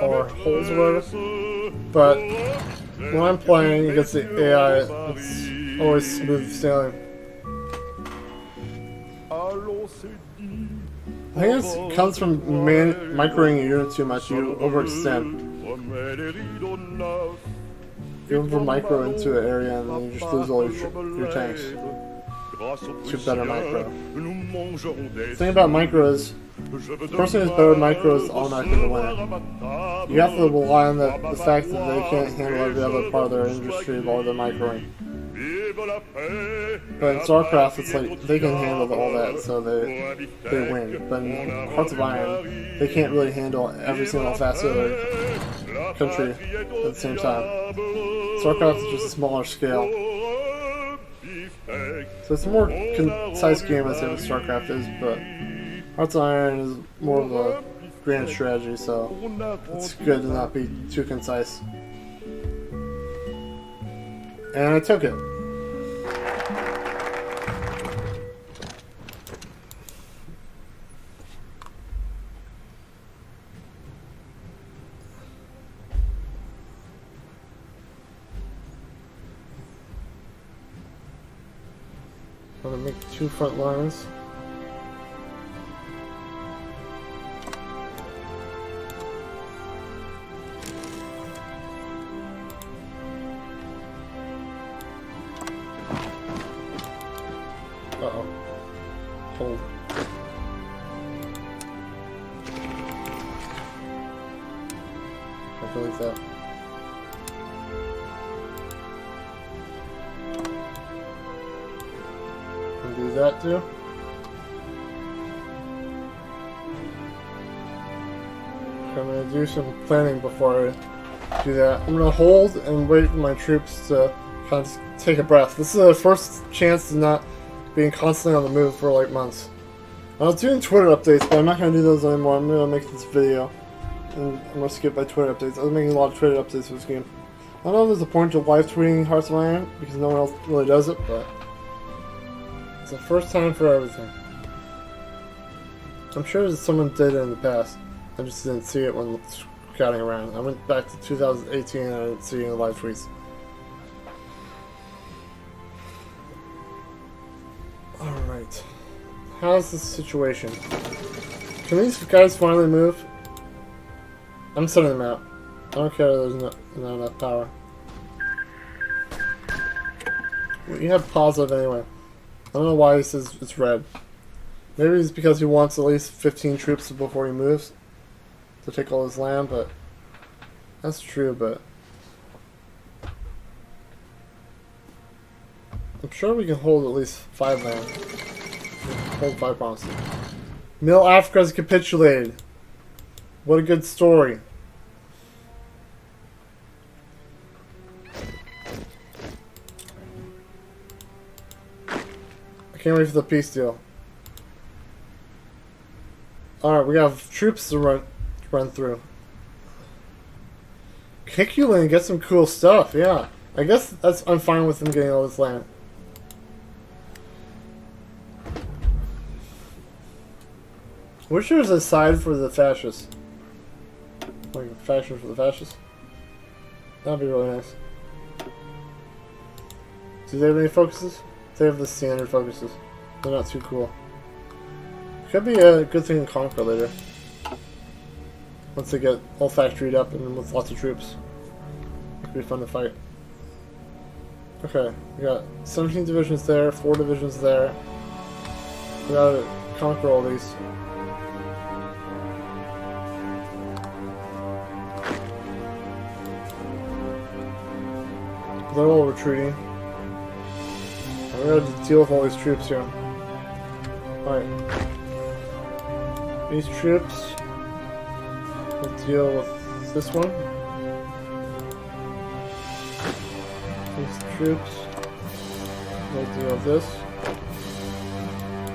or holes or whatever. But when I'm playing against the AI, it's always smooth sailing. I think this comes from microing your unit too much. You overextend. You over micro into an area and then you just lose all your tanks to better micro. The thing about micro is, the person who's better at micro is automatically the winner. You have to rely on the fact that they can't handle every other part of their industry while they're microing. But in StarCraft, it's like they can handle all that, so they win. But in Hearts of Iron, they can't really handle every single facet of their country at the same time. StarCraft is just a smaller scale, so it's a more concise game, I'd say, than StarCraft is. But Hearts of Iron is more of a grand strategy, so it's good to not be too concise. And I took it. I'm gonna make 2 front lines. Uh-oh. Hold. I believe that. Do that too. I'm gonna do some planning before I do that. I'm gonna hold and wait for my troops to kind of take a breath. This is the first chance to not being constantly on the move for like months. I was doing Twitter updates, but I'm not gonna do those anymore. I'm gonna make this video, and I'm gonna skip my Twitter updates. I was making a lot of Twitter updates for this game. I don't know if there's a point to live tweeting Hearts of Iron because no one else really does it, but it's the first time for everything. I'm sure someone did it in the past. I just didn't see it when scouting around. I went back to 2018 and I didn't see any live tweets. Alright. How's the situation? Can these guys finally move? I'm sending them out. I don't care if there's not enough power. Well, you have positive anyway. I don't know why he says it's red. Maybe it's because he wants at least 15 troops before he moves to take all his land, but that's true, but I'm sure we can hold at least 5 land. Hold 5 provinces. Middle Africa has capitulated. What a good story. I can't wait for the peace deal. Alright, we have troops to run through. Kick you and get some cool stuff, yeah. I guess I'm fine with them getting all this land. Wish there was a side for the fascists. Like a faction for the fascists. That'd be really nice. Do they have any focuses? They have the standard focuses. They're not too cool. Could be a good thing to conquer later. Once they get all factoried up and with lots of troops. It could be fun to fight. Okay, we got 17 divisions there, 4 divisions there. We gotta conquer all these. They're all retreating. We gotta deal with all these troops here. Alright. These troops will deal with this one. These troops will deal with this.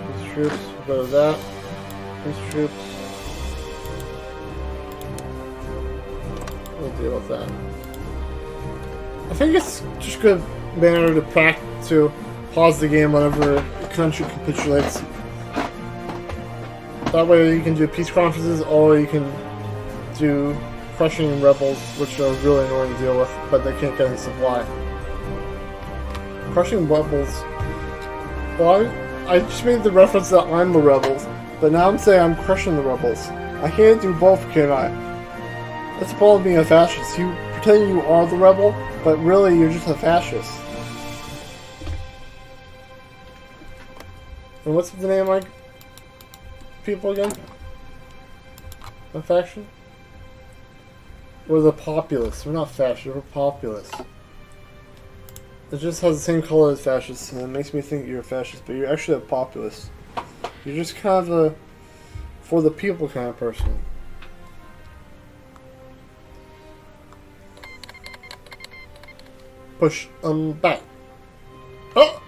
These troops will go to that. These troops will deal with that. I think it's just a good manner to pause the game whenever the country capitulates. That way you can do peace conferences, or you can do crushing rebels, which are really annoying to deal with, but they can't get any supply. Crushing rebels... Well, I just made the reference that I'm the rebels, but now I'm saying I'm crushing the rebels. I can't do both, can I? That's the problem with being a fascist. You pretend you are the rebel, but really you're just a fascist. And what's the name of my people again? My faction? We're the populace. We're not fascists, we're populists. It just has the same color as fascists, and it makes me think you're a fascist, but you're actually a populist. You're just kind of a for the people kind of person. Push them back. Oh!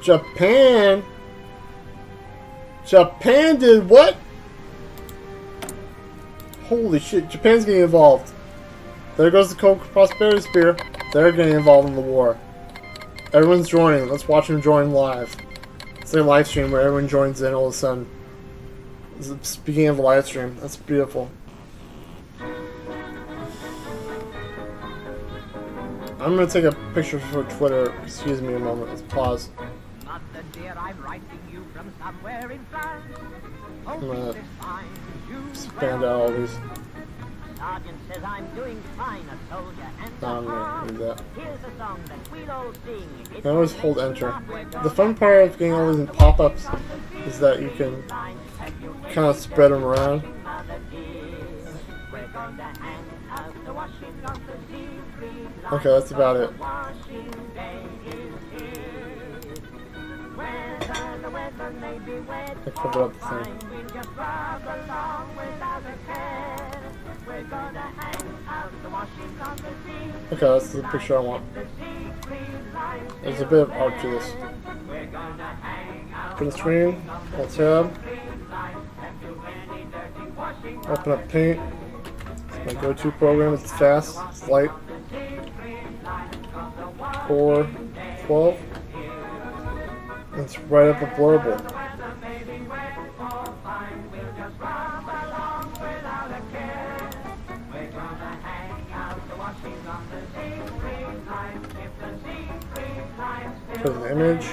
Japan! Japan did what? Holy shit, Japan's getting involved. There goes the Coke Prosperity Spear. They're getting involved in the war. Everyone's joining. Let's watch them join live. It's like a live stream where everyone joins in all of a sudden. It's the beginning of a live stream. That's beautiful. I'm gonna take a picture for Twitter. Excuse me a moment. Let's pause. I'm gonna expand out all these. Sergeant says I'm doing fine, a soldier and No, I'm gonna do that. here's a song that we'll all sing. I always hold enter. The fun part of getting all these pop-ups is that you can kind of spread them around. Okay, that's about it. I covered up the thing. Okay, that's the picture I want. There's a bit of art to this. Open the screen, Alt tab. Open up Paint. It's my go-to program. It's fast, it's light. 412. It's right up a blurble. Put in the image.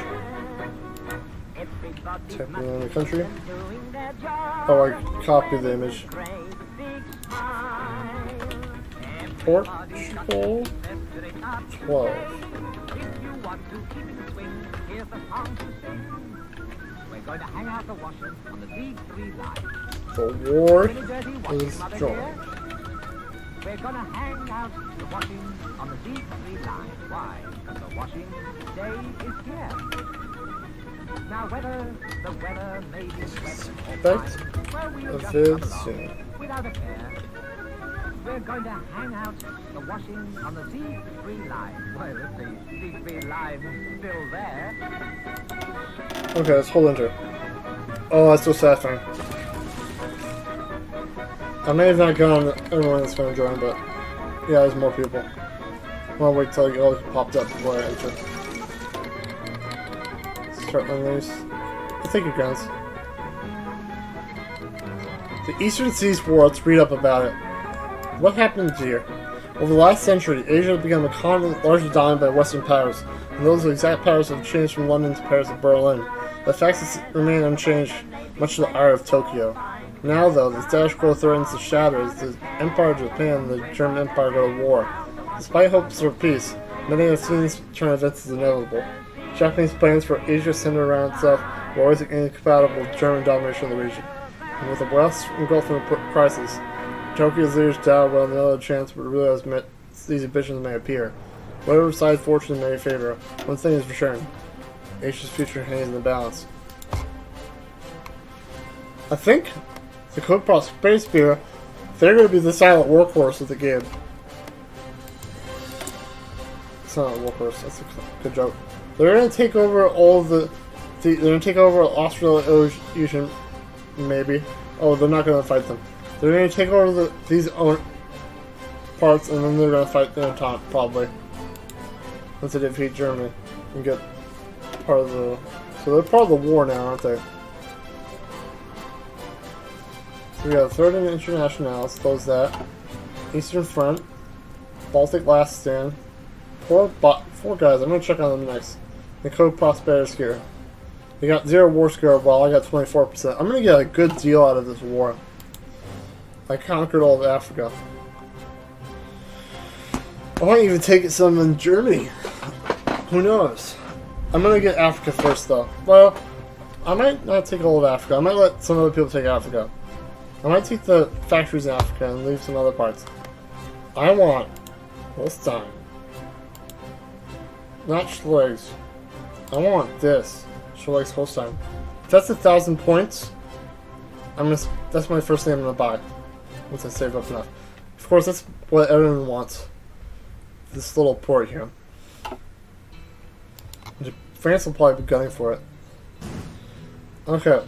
Type in the country. Oh, I copied the image. Portugal 12. Going to hang out the washing on the V3 line. The war is joined. We're going to hang out the washing on the V3 line. Why? Because the washing day is here. Now whether the weather may be wet or Expect fine, well, a we'll vid just come soon. along without a care. We're going to hang out the washing on the V3 line. Well, if the V3 line is still there. Okay, let's hold enter. Oh, that's so satisfying. I may have not gotten everyone that's going to join, but yeah, there's more people. I'm gonna wait till it all popped up before I enter. Start my race. I'll take your guns. The Eastern Seas War, let's read up about it. What happened here? Over the last century, Asia has become a continent largely dominated by Western powers, and those exact powers have changed from London to Paris and Berlin. The facts remain unchanged, much to the ire of Tokyo. Now, though, the status quo threatens to shatter as the Empire of Japan and the German Empire go to war. Despite hopes for peace, many have seen this turn of events as inevitable. Japanese plans for Asia centered around itself were always incompatible with German domination of the region. And with the West engulfed in a crisis, Tokyo's leaders doubt whether another chance would realize these ambitions may appear. Whatever side fortune may favor, one thing is for sure. Asia's future hangs in the balance. I think the Code Prosperity Spear, they're going to be the silent workhorse of the game. It's not a workhorse, that's a good joke. They're going to take over all they're going to take over Australasia, maybe. Oh, they're not going to fight them. They're going to take over these parts, and then they're going to fight the Entente, probably. Once they defeat Germany and get part of the... So they're part of the war now, aren't they? So we got Third International, let's close that. Eastern Front. Baltic Last Stand. Four guys, I'm going to check on them next. The Code Prosperity Spear. They got 0 war score while I got 24%. I'm going to get a good deal out of this war. I conquered all of Africa. I might even take some in Germany. Who knows? I'm going to get Africa first, though. Well, I might not take all of Africa. I might let some other people take Africa. I might take the factories in Africa and leave some other parts. I want Holstein. Not Schlegs. I want this. Schlegs Holstein. If that's 1,000 points, that's my first thing I'm gonna buy. Once I save up enough. Of course, that's what everyone wants. This little port here. France will probably be gunning for it. Okay.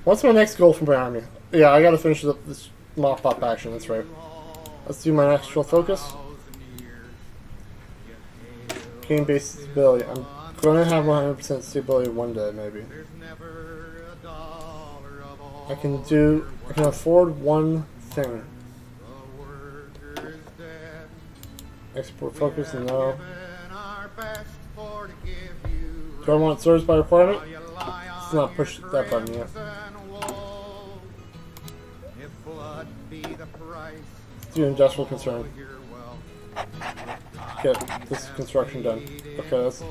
What's my next goal for my army? Yeah, I gotta finish up this mop-up action, that's right. Let's do my actual focus. Game-based stability. I'm gonna have 100% stability one day, maybe. I can afford one thing. Export focus, no. Do I want service by requirement? Let's not push that button yet. Let's do industrial concern. Get this construction done. Okay, that's...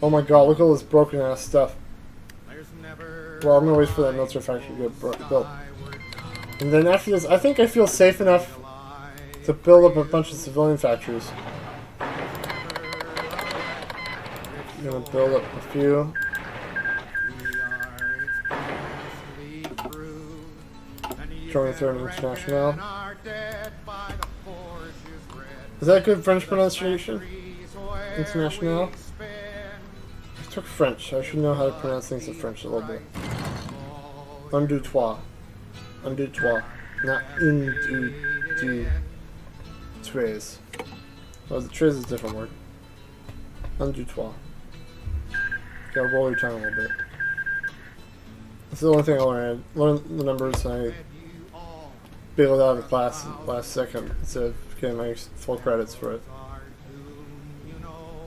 Oh my god, look at all this broken ass stuff. Well, I'm gonna wait for that military factory to get built. And then after this, I think I feel safe enough to build up a bunch of civilian factories. I'm gonna build up a few. Join the Third International. Is that good French pronunciation? International? I took French. I should know how to pronounce things in French a little bit. Un, deux, trois. Un, deux, trois. Not un, deux, tres. Oh, the tres is a different word. Un, deux, trois. Gotta roll your tongue a little bit. That's the only thing I learned. Learn the numbers and bailed out of the class last second instead of getting my full credits for it.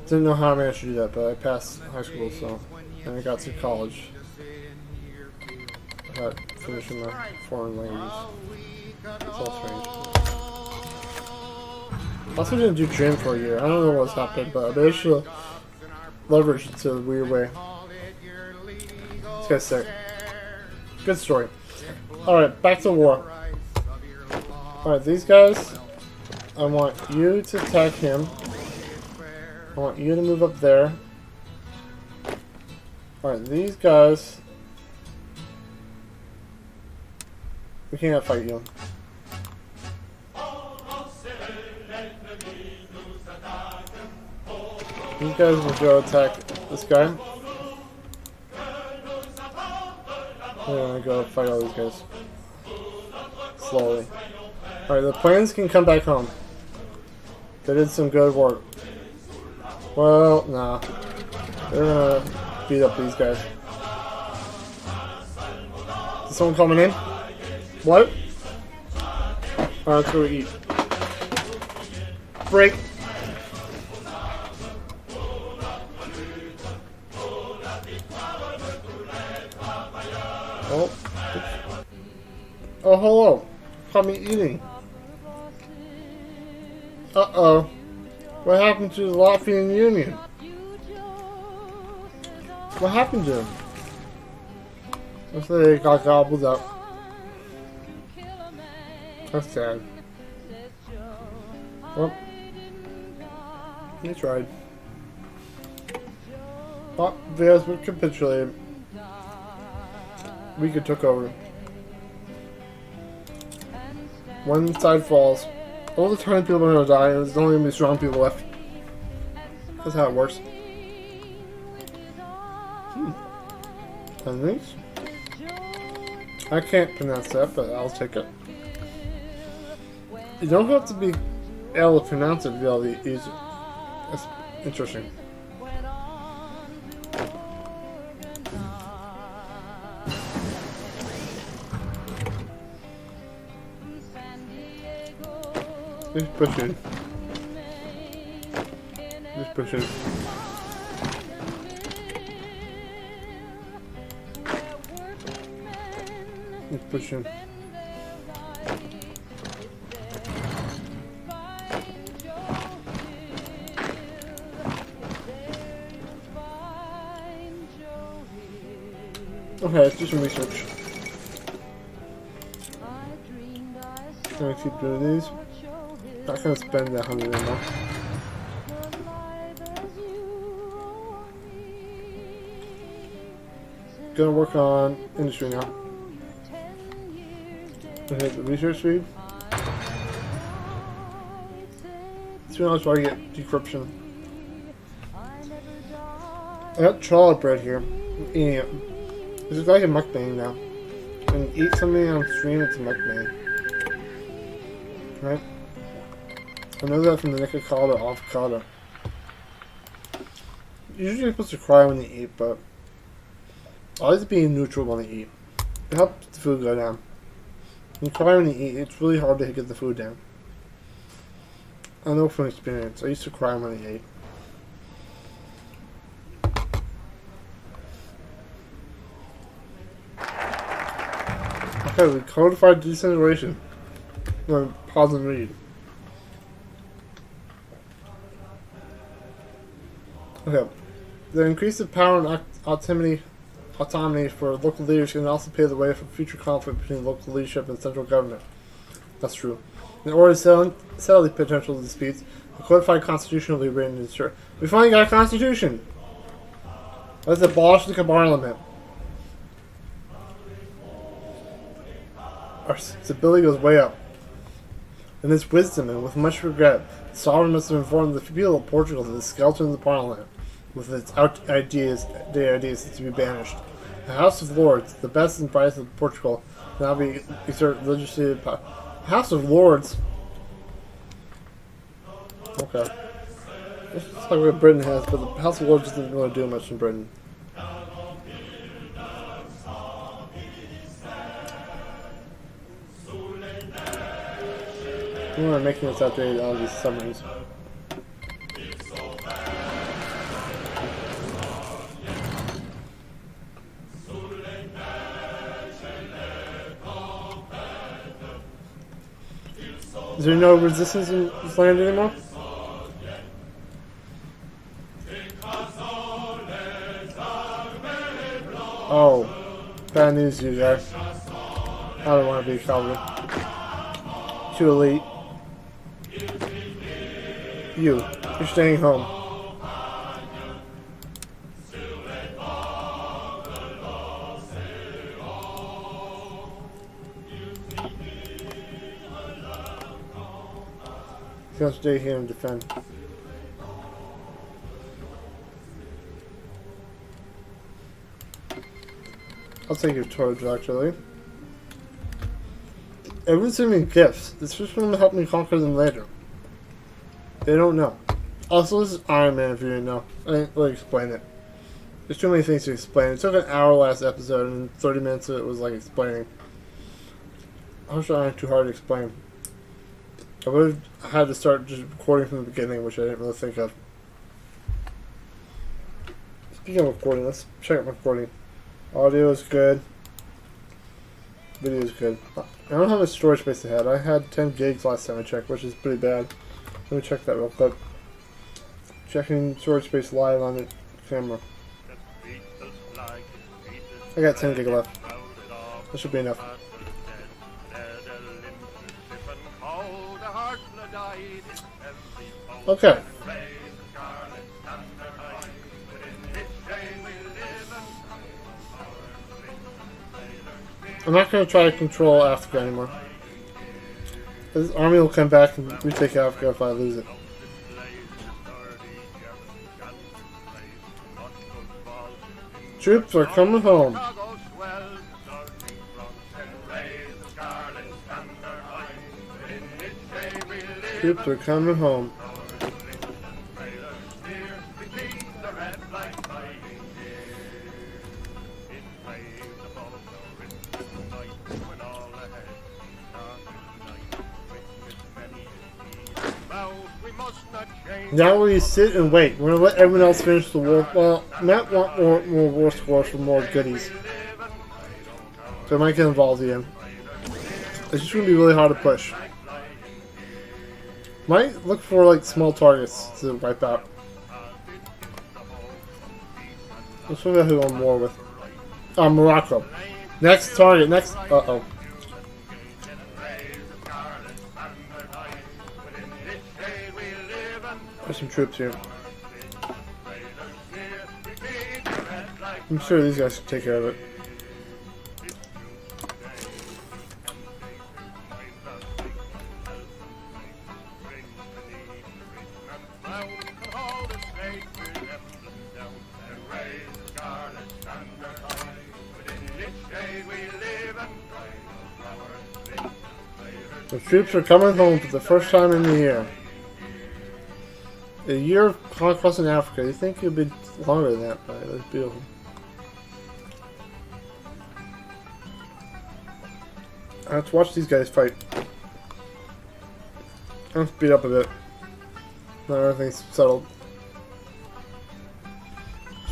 Didn't know how I managed to do that, but I passed high school, so and I got to college without finishing my foreign language. It's all strange. I also didn't do gym for a year. I don't know what's happened, but I managed to leverage it to a weird way. This guy's sick. Good story. Alright, back to war. Alright, these guys, I want you to attack him. I want you to move up there. Alright, these guys, we can't fight you. These guys will go attack this guy. We're gonna go fight all these guys. Slowly. Alright, the planes can come back home. They did some good work. Well, nah. They're gonna beat up these guys. Is someone coming in? What? Alright, let's go eat. Break. Oh. Oh, hello. Caught me eating. Uh-oh. What happened to the Latvian Union? What happened to him? Looks like they got gobbled up. That's sad. Well, he tried. But Vias would capitulate. We could took over. One side falls. All the tiny people are gonna die, and there's only gonna be strong people left. That's how it works. And these? I can't pronounce that, but I'll take it. You don't have to be able to pronounce it to be able to use it. That's interesting. Just push it. Just push it. Just push it. Okay, let's do some research. I'm gonna keep doing these. Not gonna spend that 100 anymore. Gonna work on industry now. Gonna hit the research speed. $2 why I get decryption. I got chocolate bread here. I'm eating it. This is like a mukbang now. When you eat something on stream, it's a mukbang. Right? I know that from the Nikocado avocado. Usually you're supposed to cry when you eat, but I like to be neutral when I eat. It helps the food go down. When you cry when you eat, it's really hard to get the food down. I know from experience. I used to cry when I ate. Okay, we codified disintegration. I'm going to pause and read. Okay. The increase of power and autonomy for local leaders can also pave the way for future conflict between local leadership and central government. That's true. In order to settle the potential disputes, a codified constitution will be written to ensure. We finally got a constitution! Let's abolish the parliament. Our stability goes way up. In its wisdom and with much regret, the sovereign must have informed the people of Portugal that the skeleton of the parliament, with its ideas is to be banished. The House of Lords, the best and brightest of Portugal, now be exert legislative power. House of Lords? Okay. This is like what Britain has, but the House of Lords doesn't really do much in Britain. We're making this update on these submarines. Is there no resistance in this land anymore? Oh, bad news, you guys. I don't want to be a cowboy. Too elite. You're staying home. You have to stay here and defend. I'll take your torch, actually. Everyone's sending me gifts. This is going to help me conquer them later. They don't know. Also, this is Iron Man, if you didn't know. I didn't really explain it. There's too many things to explain. It took an hour last episode, and 30 minutes of it was like explaining. I was trying too hard to explain. I would have had to start just recording from the beginning, which I didn't really think of. Speaking of recording, let's check out my recording. Audio is good. Video is good. I don't know how much storage space I had. I had 10 gigs last time I checked, which is pretty bad. Let me check that real quick. Checking storage space live on the camera. I got 10 gig left. That should be enough. Okay. I'm not going to try to control Africa anymore. This army will come back and retake Africa if I lose it. Troops are coming home. Troops are coming home. Now we sit and wait. We're gonna let everyone else finish the war. Well, Matt want more war scores for more goodies, so I might get involved again. It's just gonna be really hard to push. Might look for like small targets to wipe out. Let's figure out who I'm war with. Morocco. Next target. Next. Uh-oh. There's some troops here. I'm sure these guys can take care of it. The troops are coming home for the first time in the year. A year of conquest in Africa. You think it'd be longer than that, but it's beautiful. Let's watch these guys fight. Let's beat up a bit. Now everything's settled.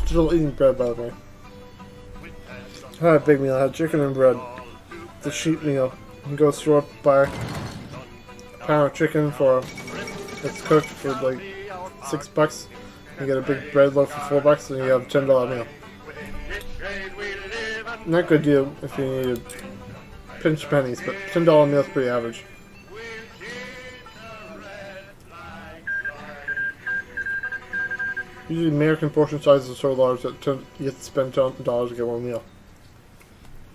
Still eating bread, by the way. I had a big meal. I had chicken and bread. The sheep meal. You can go to the store, buy a pound of chicken for it's cooked for like $6. You get a big bread loaf for $4, and you have a $10 meal. Not a good deal if you need to pinch pennies, but $10 meal is pretty average. Usually American portion sizes are so large that you have to spend $10 to get one meal.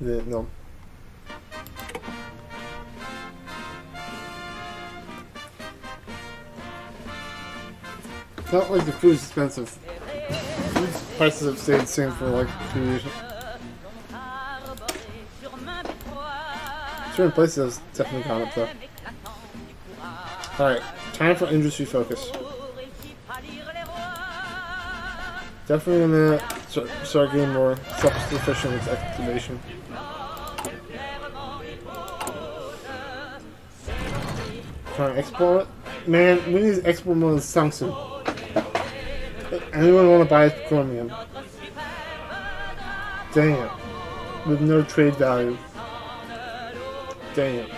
You didn't know. It's not like the food's expensive. Food prices have stayed the same for like a few years. Certain places have definitely gone up though. Alright, time for industry focus. Definitely gonna start getting more self-sufficient with excavation. Trying to export it? Man, we need to export one of the tungsten. Anyone want to buy chromium? Dang it. With no trade value. Dang it.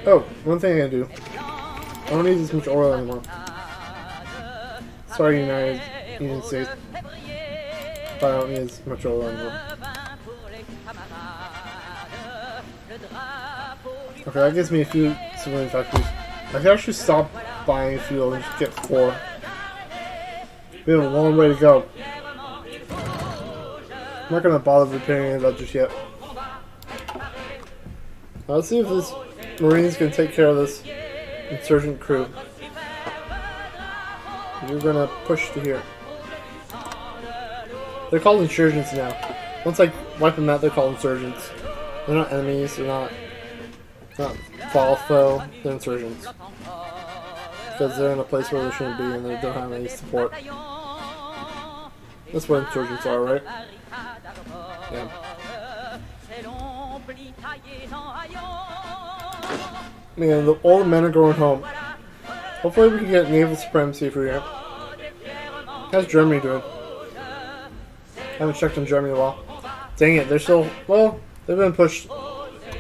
Oh, one thing I gotta do. I don't need this much oil anymore. Sorry, United States. But I don't need as much oil anymore. Okay, that gives me a few civilian factories. I can actually stop buying fuel and just get 4. We have a long way to go. I'm not gonna bother repairing any of that just yet. Let's see if this Marines can take care of this insurgent crew. You're gonna push to here. They're called insurgents now. Once I wipe them out, they're called insurgents. They're not enemies, they're not fall foe, they're insurgents. Because they're in a place where they shouldn't be and they don't have any support. That's what insurgents are, right? Yeah. Man, all the men are going home. Hopefully we can get naval supremacy for here. How's Germany doing? I haven't checked on Germany in a while. Dang it, they're still... Well, they've been pushed.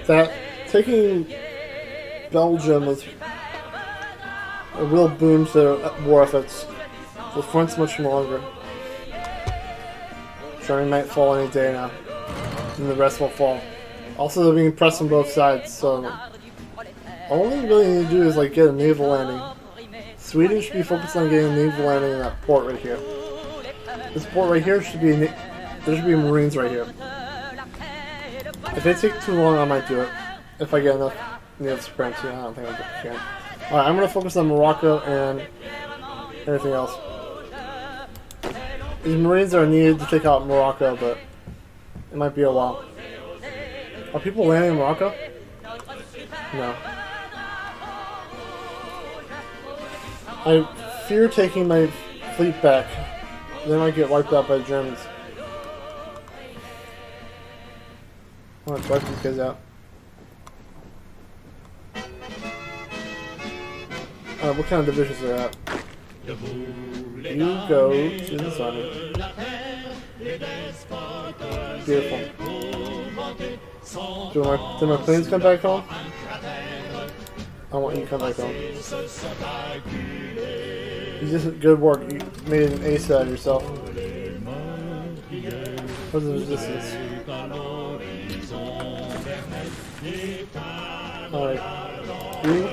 That taking Belgium was a real boon to their war efforts. The front's much longer. Germany might fall any day now. And the rest will fall. Also, they're being pressed on both sides, so... All they really need to do is, like, get a naval landing. Sweden should be focused on getting a naval landing in that port right here. This port right here should be... There should be Marines right here. If they take too long, I might do it. If I get enough naval supremacy, I don't think I can. Alright, I'm gonna focus on Morocco and everything else. These Marines are needed to take out Morocco, but it might be a while. Are people landing in Morocco? No. I fear taking my fleet back. Then I get wiped out by the Germans. I want to wipe these guys out. What kind of divisions are that? You go to the sun. Beautiful. Do my planes come back home? I want you to come back home. You did good work. You made an ace out of yourself. What's the resistance? Alright. You?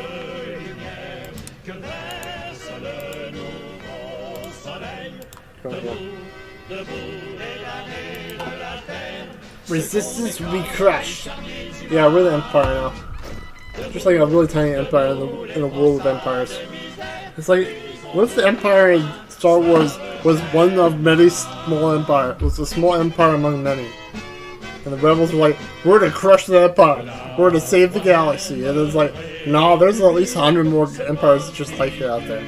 Resistance will be crushed. Yeah, we're the Empire now. Just like a really tiny empire in a world of empires. It's like, what if the Empire in Star Wars was one of many small empires? It was a small empire among many. And the rebels were like, we're to crush the Empire. We're to save the galaxy. And it's like, no, there's at least 100 more empires just like it out there.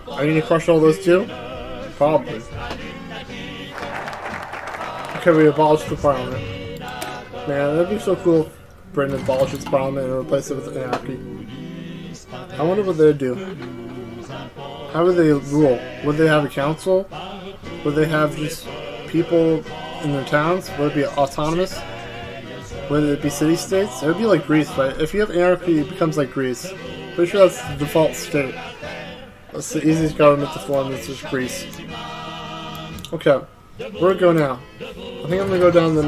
Are you going to crush all those too? Probably. Okay, we abolished the parliament. Man, that'd be so cool if Britain abolished its parliament and replaced it with anarchy. I wonder what they'd do. How would they rule? Would they have a council? Would they have just people in their towns? Would it be autonomous? Would it be city-states? It would be like Greece, right? If you have anarchy, it becomes like Greece. Pretty sure that's the default state. That's the easiest government to form, it's just Greece. Okay, where do we go now? I think I'm gonna go down the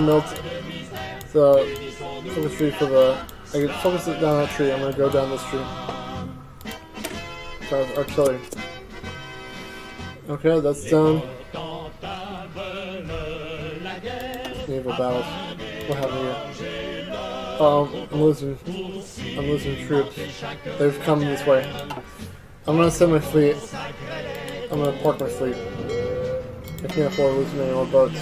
focus tree for the... I can focus it down that tree, I'm gonna go down this tree. Sorry, artillery. Okay, that's done. Naval battles. What happened here? I'm losing troops. They've come this way. I'm gonna send my fleet. I'm gonna park my fleet. I can't afford losing any more boats.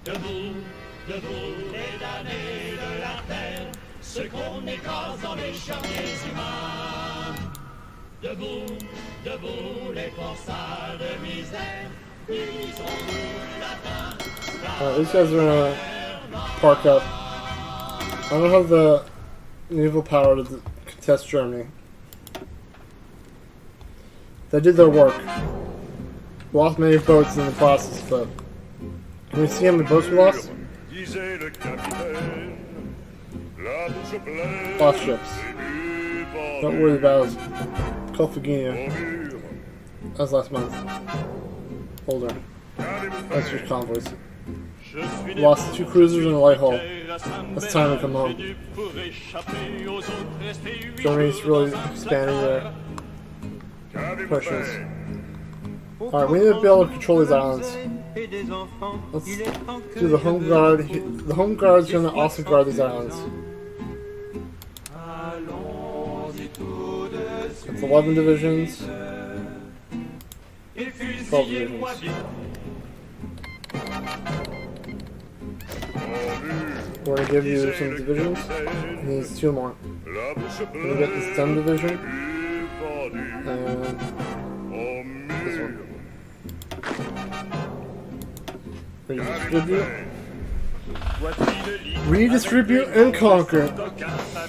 Debout, debout, les damnés de la terre. ce qu'on écrase dans les charniers humains. Debout, debout, les forçats de misère, ils ont le latin. These guys are gonna park up. I don't have the naval power to contest Germany. They did their work. Lost many boats in the process, but can we see how many boats we lost? Lost ships. Don't worry about it. Cartagena. That was last month. Older. That's just convoys. Lost 2 cruisers and a light hull. It's time to come home. Germany's really expanding their pushes. Alright, we need to be able to control these islands. Let's do the home guard. The home guard's gonna also guard these islands. It's 11 divisions. 12 divisions. We're gonna give you some divisions. It needs 2 more. We're gonna get this 10 division. And this one. Redistribute. Redistribute and conquer.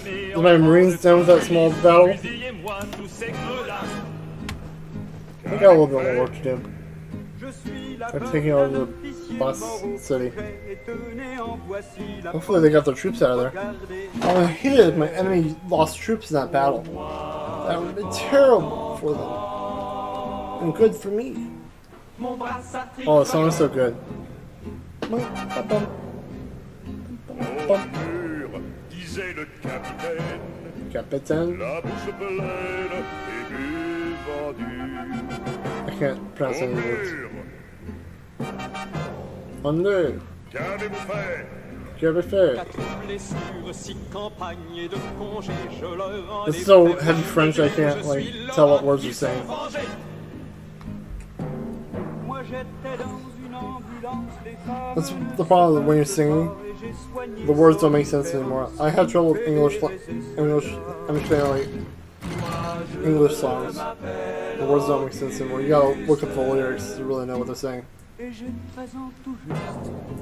Is my Marines done with that small battle? I got a little bit more work to do. They're taking over the bus city. Hopefully they got their troops out of there. Oh, I hated if my enemy lost troops in that battle. That would have been terrible for them. And good for me. Oh, the song is so good. Capitaine. I can't pronounce any words. Under. It's so heavy French I can't like tell what words you're saying. That's the problem when you're singing. The words don't make sense anymore. I have trouble with English. I'm saying like English songs. The words don't make sense anymore. You gotta look up the lyrics to really know what they're saying.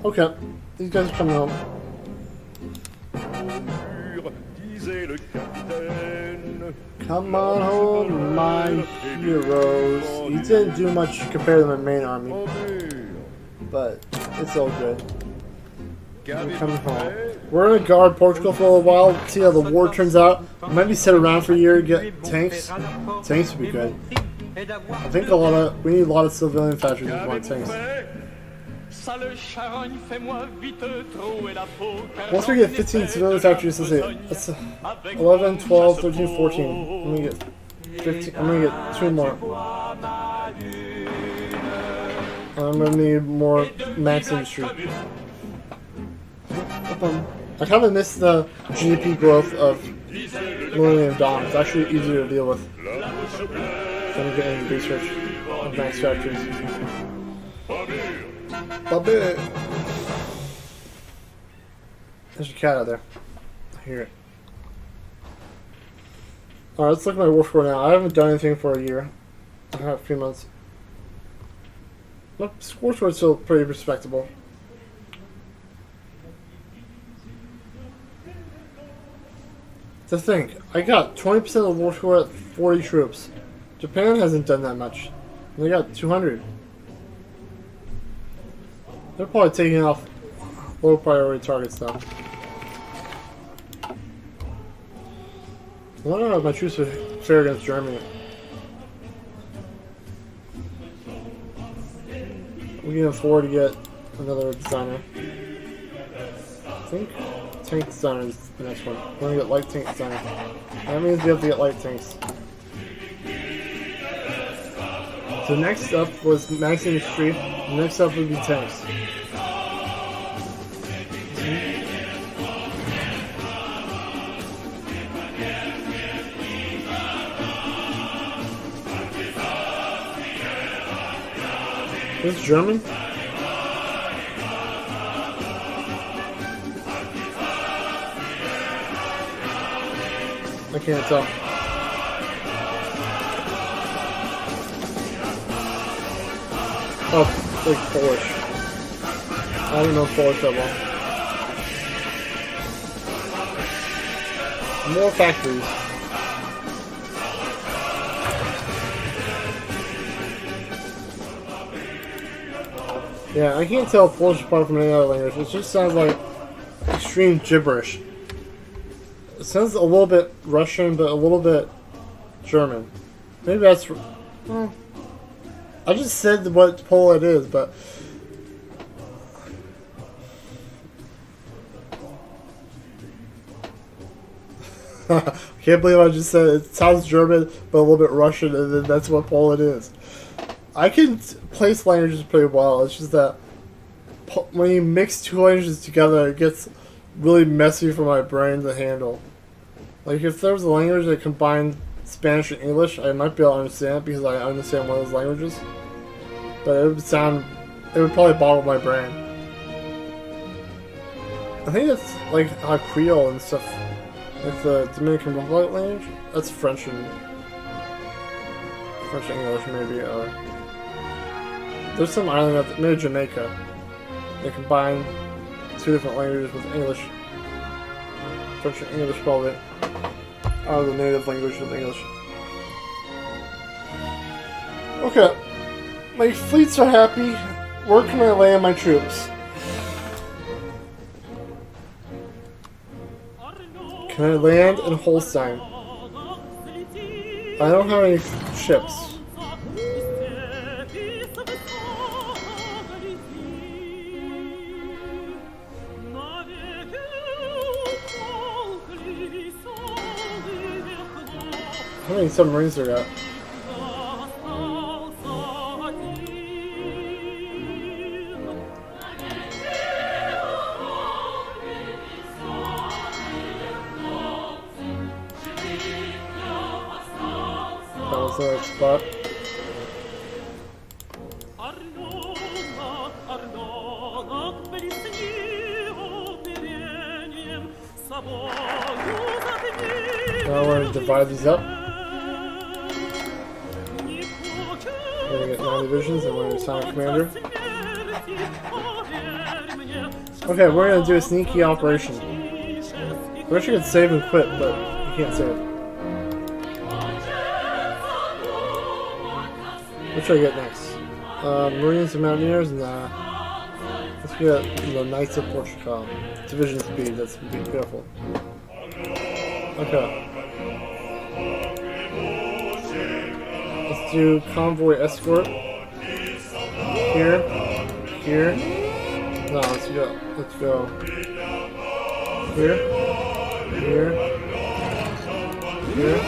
Okay, these guys are coming home. Come on home, my heroes. You didn't do much compared to my main army, but it's all good. We're coming home. We're gonna guard Portugal for a little while, see how the war turns out. Maybe sit around for a year, get tanks. Tanks would be good. I think we need a lot of civilian factories if we want tanks. Once we get 15 civilian factories, let's see, that's 11, 12, 13, 14. I'm gonna get 15. I'm gonna get 2 more. I'm gonna need more max industry. I kind of miss the GDP growth of Millennium Dawn. It's actually easier to deal with than to get into research of max factories. Bobby! There's a cat out there. I hear it. Alright, let's look at my war score now. I haven't done anything for a year. I have a few months. Look, war score is still pretty respectable. To think, I got 20% of the war score at 40 troops. Japan hasn't done that much. They got 200. They're probably taking off low priority targets now. I wonder how my troops would fare against Germany. We can afford to get another designer. I think tank designer is the next one. We're gonna get light tank designer. That means we have to get light tanks. So next up was max industry. Next up would be tanks. This is German? I can't tell. Oh, like Polish. I don't know Polish that well. More factories. Yeah, I can't tell Polish apart from any other language. It just sounds like extreme gibberish. It sounds a little bit Russian, but a little bit German. Maybe that's... Well, I just said what Polish is, but... I can't believe I just said it sounds German, but a little bit Russian, and then that's what Polish is. I can place languages pretty well. It's just that when you mix two languages together, it gets really messy for my brain to handle. Like if there was a language that combined Spanish and English, I might be able to understand it because I understand one of those languages. But it would probably boggle my brain. I think it's like Creole and stuff, like the Dominican Republic language. That's French and English maybe, or there's some island out there, maybe Jamaica. They combine two different languages with English. French and English probably are the native language of English. Okay. My fleets are happy. Where can I land my troops? Can I land in Holstein? I don't have any ships. How many submarines are got? That was the right spot. Now we're going to divide these up. We're going to get 9 divisions and we're going to assign a commander. Okay, we're going to do a sneaky operation. I wish you could save and quit, but you can't save. What should I get next? Marines and Mountaineers? Nah. Let's get the Knights of Portugal. Division speed, that's beautiful. Okay. Let's do convoy escort. Here. Here. No, let's go. Let's go. Here. Here. Here.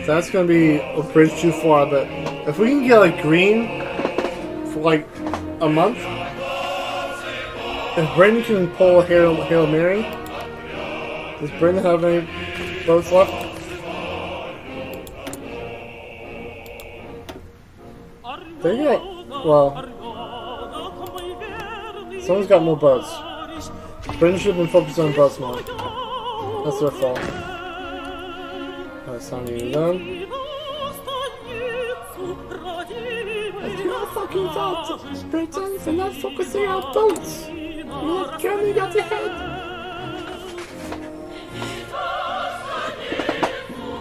That's gonna be a bridge too far, but if we can get like green for like a month, if Britain can pull a Hail Mary, does Britain have any boats left? They got, well, someone's got more boats. Britain should have been focused on boats more. That's their fault. That's not even done. It's your fucking fault! Britons are not focusing on boats! Germany got ahead!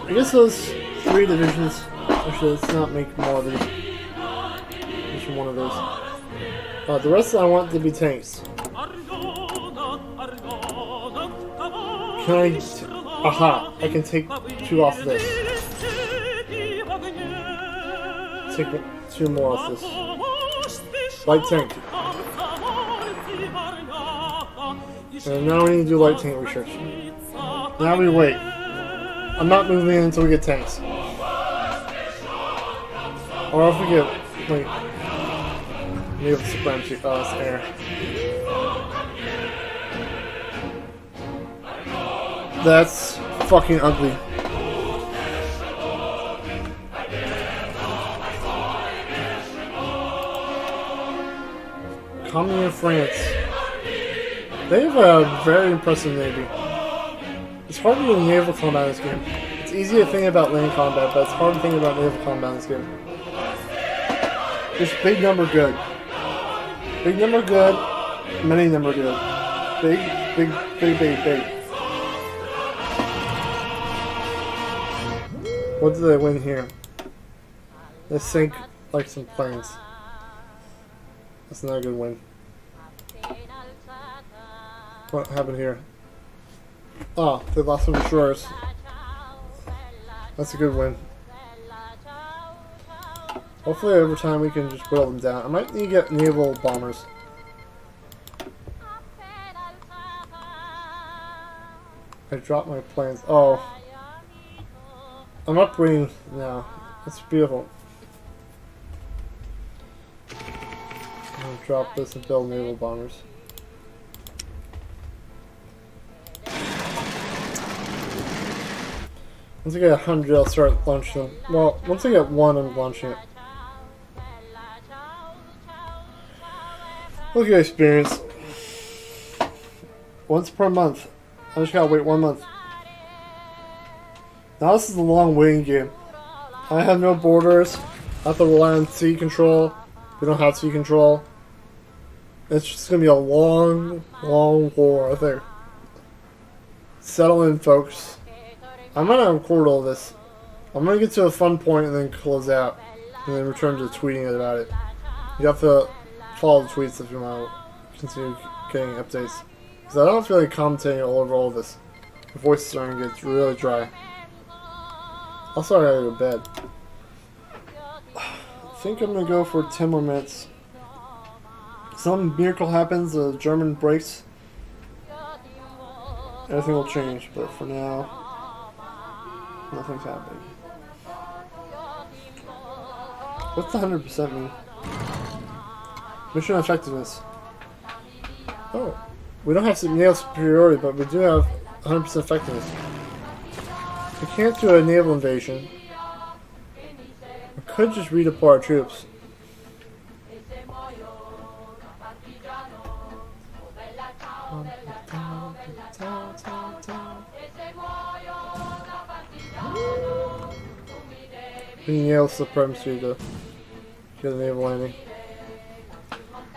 I guess those 3 divisions, actually let's not make more of these. Just one of those. The rest I want to be tanks. Can I... Aha! I can take 2 off this. Take 2 more off this. Light tank. And now we need to do light tank research. Now we wait. I'm not moving in until we get tanks. Or if we get, like, naval supremacy. Oh, it's air. That's fucking ugly. Coming in France. They have a very impressive navy. It's hard to do naval combat in this game. It's easy to think about land combat, but it's hard to think about naval combat in this game. Just big number good. Big number good. Many number good. Big, big, big, big, big. What did they win here? They sink like some planes. That's not a good win. What happened here? Oh, they lost some destroyers. That's a good win. Hopefully over time we can just whittle them down. I might need to get naval bombers. I dropped my planes. Oh. I'm upgrading now. That's beautiful. I'm gonna drop this and build naval bombers. Once I get 100, I'll start launching them. Well, once I get 1, I'm launching it. Look at experience. Once per month. I just gotta wait 1 month. Now this is a long waiting game. I have no borders. I have to rely on sea control. We don't have sea control. It's just gonna be a long, long war, I think. Settle in, folks. I'm gonna record all this. I'm gonna get to a fun point and then close out. And then return to tweeting about it. You have to follow the tweets if you want to continue getting updates. Because I don't feel like commentating all over all of this. My voice is starting to get really dry. Also, I gotta go to bed. I think I'm gonna go for 10 more minutes. Some miracle happens, the German breaks. Everything will change, but for now, nothing's happening. What's the 100% mean? Mission effectiveness. Oh, we don't have naval superiority, but we do have 100% effectiveness. We can't do a naval invasion. We could just redeploy our troops. We need naval supremacy to get a naval landing.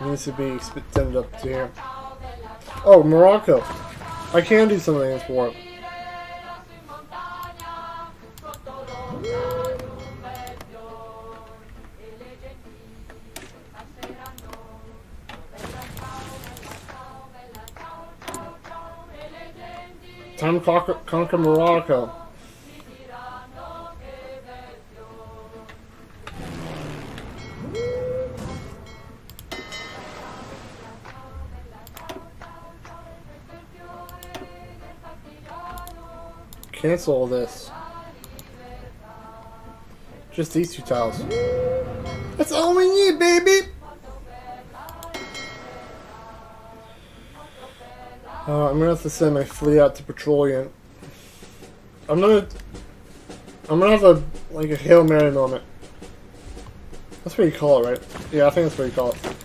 It needs to be extended up to here. Oh, Morocco! I can do something in this war. Time to conquer Morocco. Cancel all this. Just these 2 tiles. That's all we need, baby! I'm gonna have to send my fleet out to patrol again. I'm gonna have a Hail Mary moment. That's what you call it, right? Yeah, I think that's what you call it.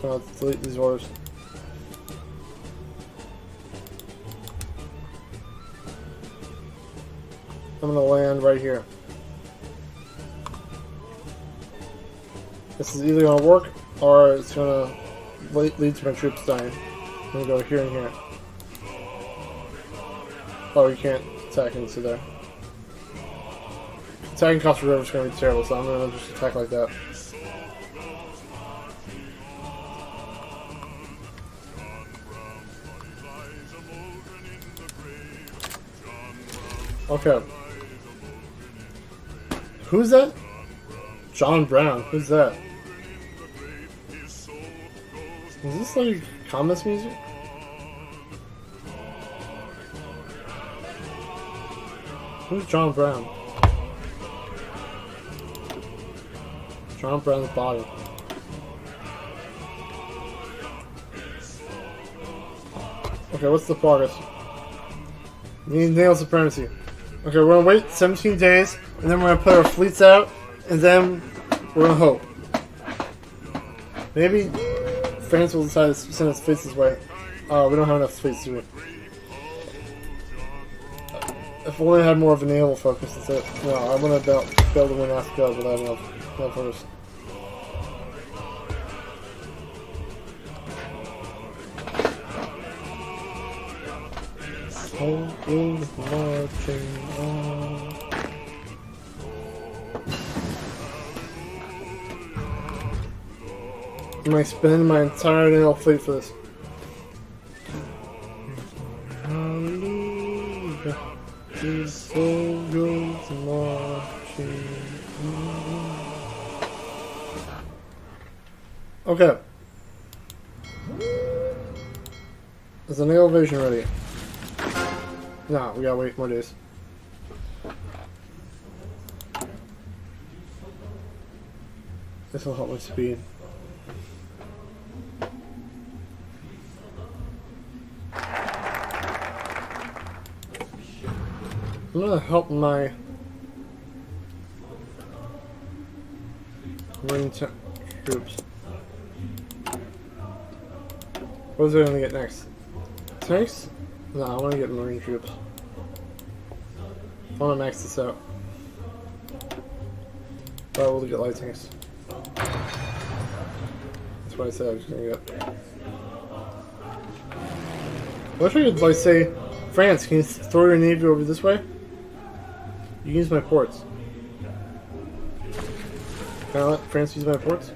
I'll delete these orders. I'm gonna land right here. This is either gonna work or it's gonna lead to my troops dying. I'm gonna go here and here. Oh, you can't attack into there. Attacking Costa River is gonna be terrible, so I'm gonna just attack like that. Okay. Who's that? John Brown. Who's that? Is this like communist music? Who's John Brown? John Brown's body. Okay, what's the progress? We need naval supremacy. Okay, we're gonna wait 17 days, and then we're gonna put our fleets out, and then we're gonna hope. Maybe France will decide to send its fleets this way. Oh, we don't have enough space, do we? If only I had more of a naval focus, that's it. No, I want to build to win after God without enough focus. Marching on. Am I spending my entire naval fleet for this? Hallelujah, his soul goes marching on. Okay. Is the naval invasion ready? Nah, we gotta wait more days. This will help with speed. I'm gonna help my Marine troops. What is it gonna get next? Tanks? No, I want to get Marine troops. I want to max this out. But I will get light tanks. That's what I said I was gonna get. What if I could, like, say, France, can you throw your navy over this way? You can use my ports. Can I let France use my ports?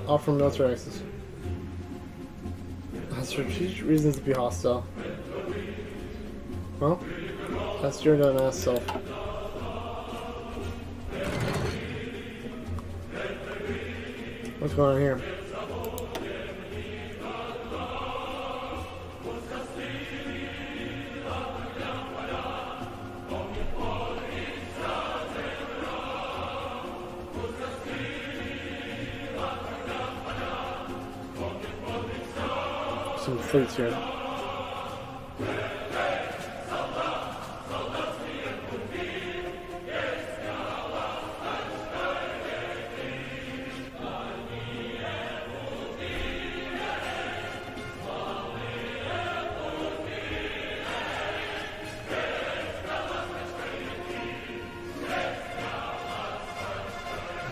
Offer military access. That's strategic reasons to be hostile. Well, that's your dumbass self. What's going on here? Some fleets here.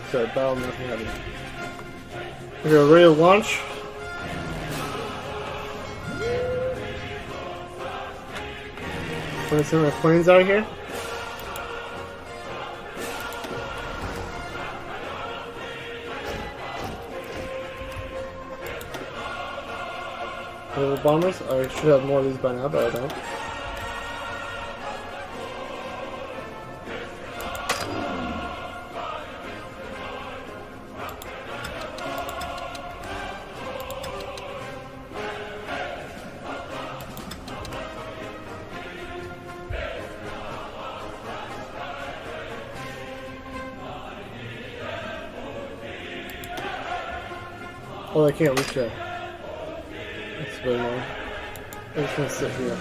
Okay, battle nothing heavy. Okay, ready to launch. Want to send my planes out here? Little bombers? I should have more of these by now, but I don't. Oh, I can't reach that. That's very annoying. I'm just gonna sit here.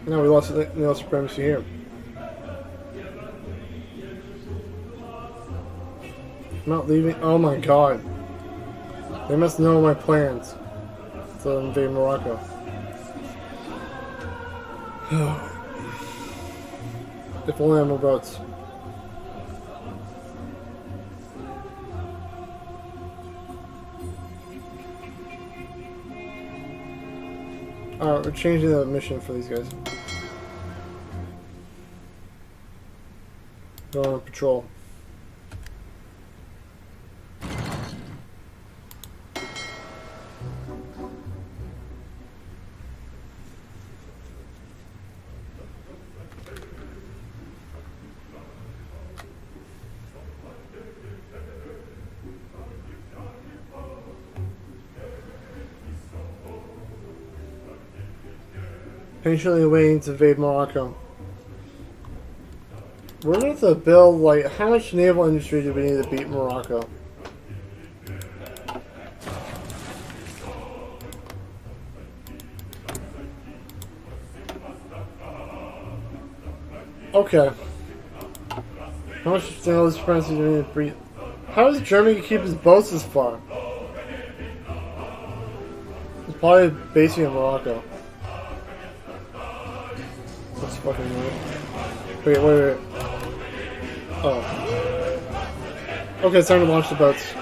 No, we lost the naval supremacy here. I'm not leaving. Oh my god. They must know my plans to invade Morocco. If only I had more boats. Alright, we're changing the mission for these guys. Going on patrol. Patiently waiting to invade Morocco. We're gonna have to build, like, how much naval industry do we need to beat Morocco? Okay. How much naval supremacy do we need to beat? How does Germany keep his boats this far? It's probably basing in Morocco. That's fucking weird. Wait. Oh. Okay, it's time to launch the boats.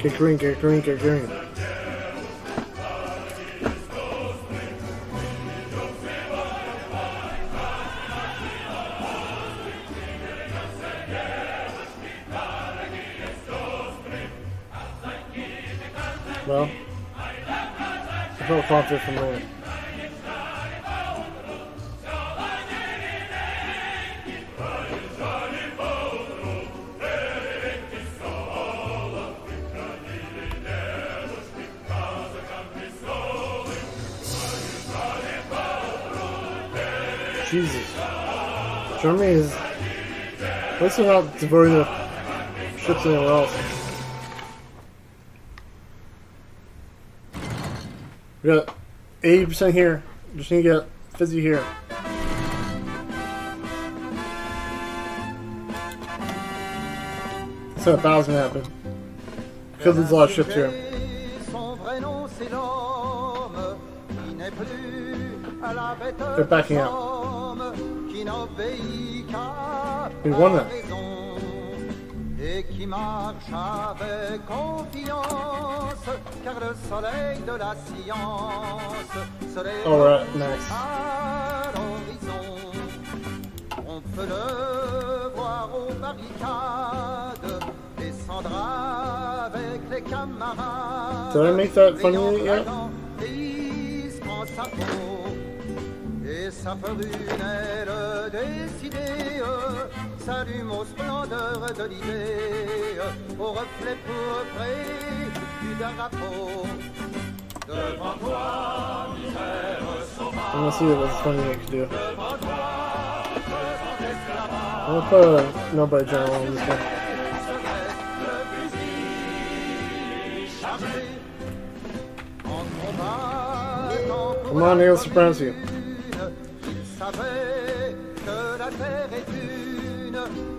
Get green, get green, get green. Well, I felt confident from there. Jesus. Germany is... At least they're not devoting their ships anywhere else. We got 80% here. Just need to get 50 here. So a battle's gonna happen. Could lose a lot of ships here. They're backing out. We won that. Et qui marche avec confiance, car le soleil de la science se lève à l'horizon. On peut le voir aux barricades, descendre avec les camarades. Did I make that funny yet? Et sa prunelle décidée s'allume aux splendeurs de l'idée, au reflet pourpré du drapeau. Devant toi, misère sauvage. I'm gonna see what this funny thing can do. Devant toi, devant esclavage. I'm gonna put a nobody general on this one. Come on, naval supremacy.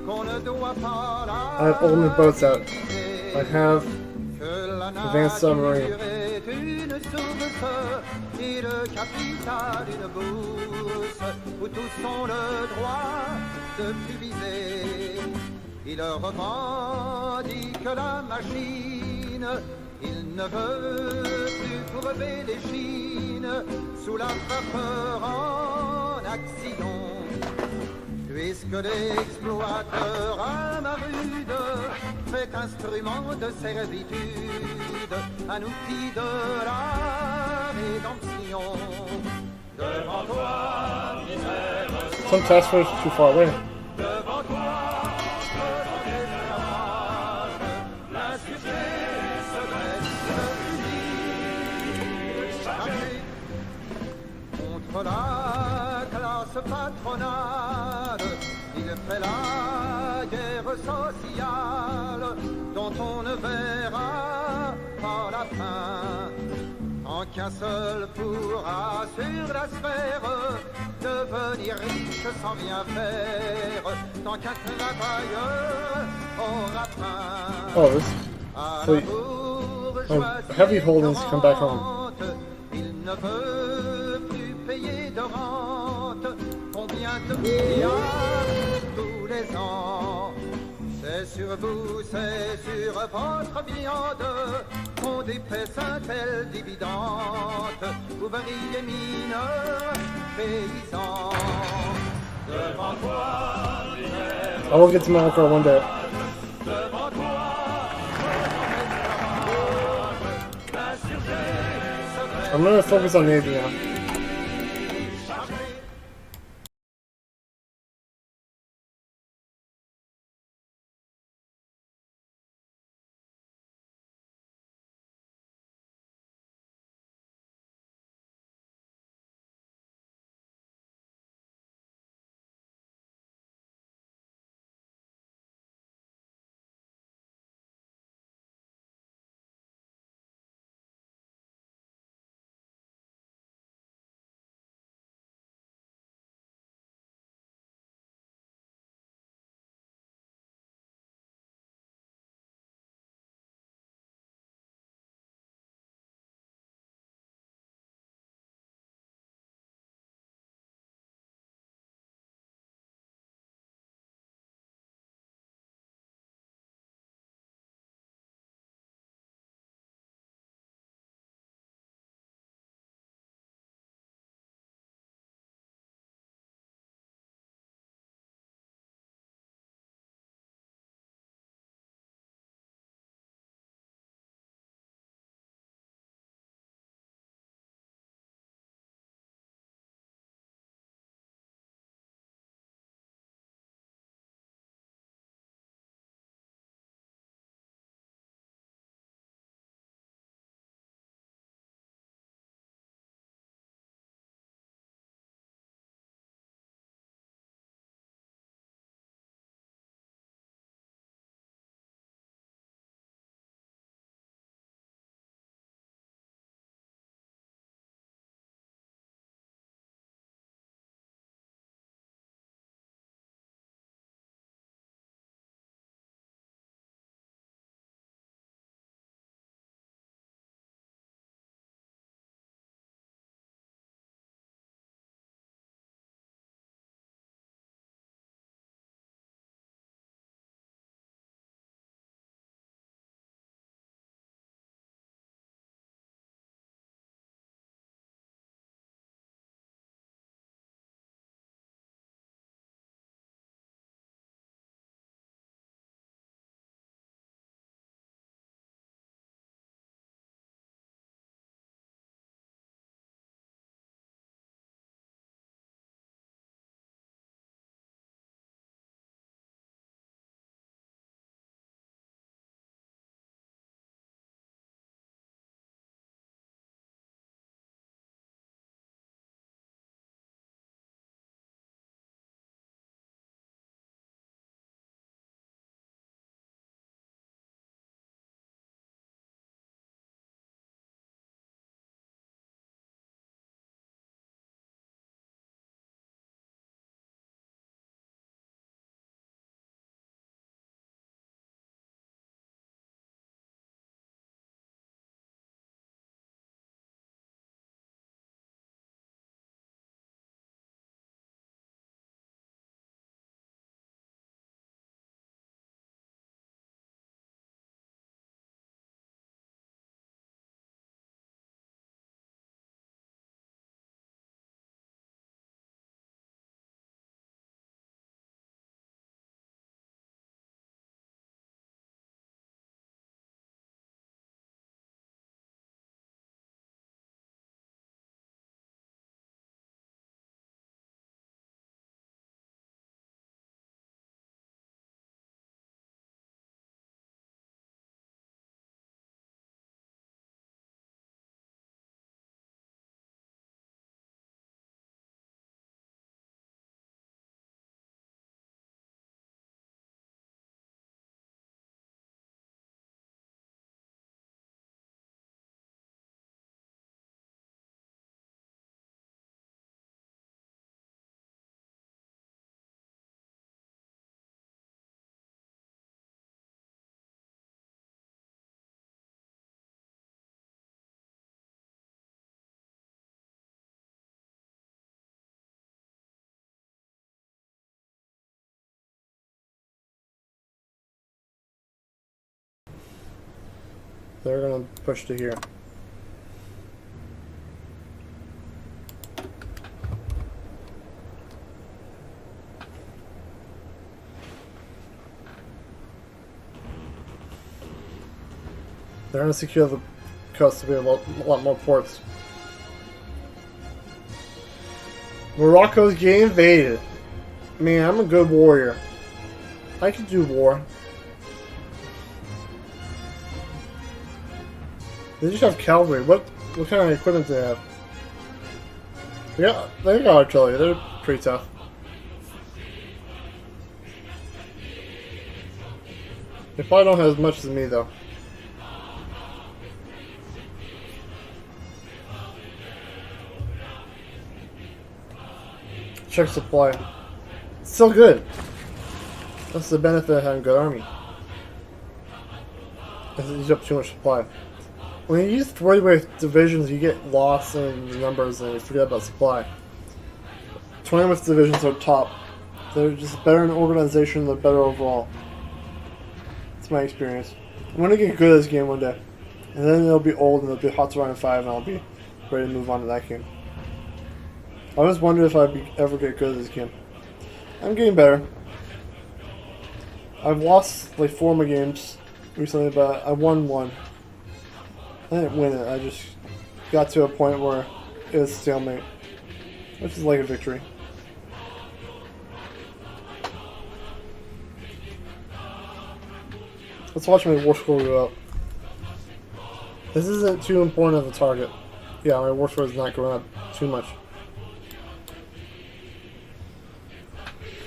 I have ultimate boats out. I have advanced submarine. Il revendique la machine. Il ne veut plus courber les chines sous la vapeur en action. Puisque l'exploiteur à ma rude fait instrument de servitude, un outil de la rédemption. Devant toi, misère, Some task force is too far away. devant toi, devant l'esclavage, l'insurgé se dresse chargé contre la classe patronale. Il fait la guerre sociale dont on ne verra pas la fin. En qu'un seul pourra sur la sphère devenir riche sans rien faire, tant qu'un travailleur aura faim. Oh, this À fleet. la bourgeoisie Oh, heavy holdings come back home. ignorante, il ne veut plus payer de rente. Combien de milliards tous les ans? C'est sur vous, c'est sur votre viande qu'on dépèse un tel dividende. Ouvriers, mineurs, paysans. Devant toi, I will get to Morocco one day. devant toi, l'insurgé se dresse. I'm gonna focus on Navy now. They're gonna push to here. They're gonna secure the coast to be a lot more ports. Morocco's getting invaded. Man, I'm a good warrior. I can do war. They just have cavalry. What kind of equipment do they have? Yeah, they got artillery. They're pretty tough. They probably don't have as much as me though. Check supply. It's still good. That's the benefit of having a good army. It uses up too much supply. When you use 40-width divisions, you get lost in the numbers and you forget about supply. 20-width divisions are top. They're just better in organization, they're better overall. That's my experience. I'm gonna get good at this game one day. And then it'll be old and it'll be hot to run in 5 and I'll be ready to move on to that game. I always wondered if I'd ever get good at this game. I'm getting better. I've lost like 4 of my games recently, but I won 1. I didn't win it, I just got to a point where it was stalemate. Which is like a victory. Let's watch my war score go up. This isn't too important of a target. Yeah, my war score is not going up too much.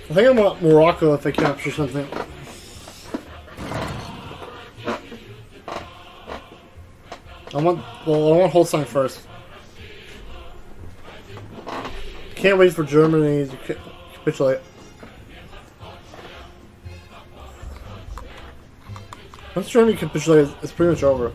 I think I want Morocco if I capture something. I want Holstein first. Can't wait for Germany to capitulate. Once Germany capitulates, it's pretty much over.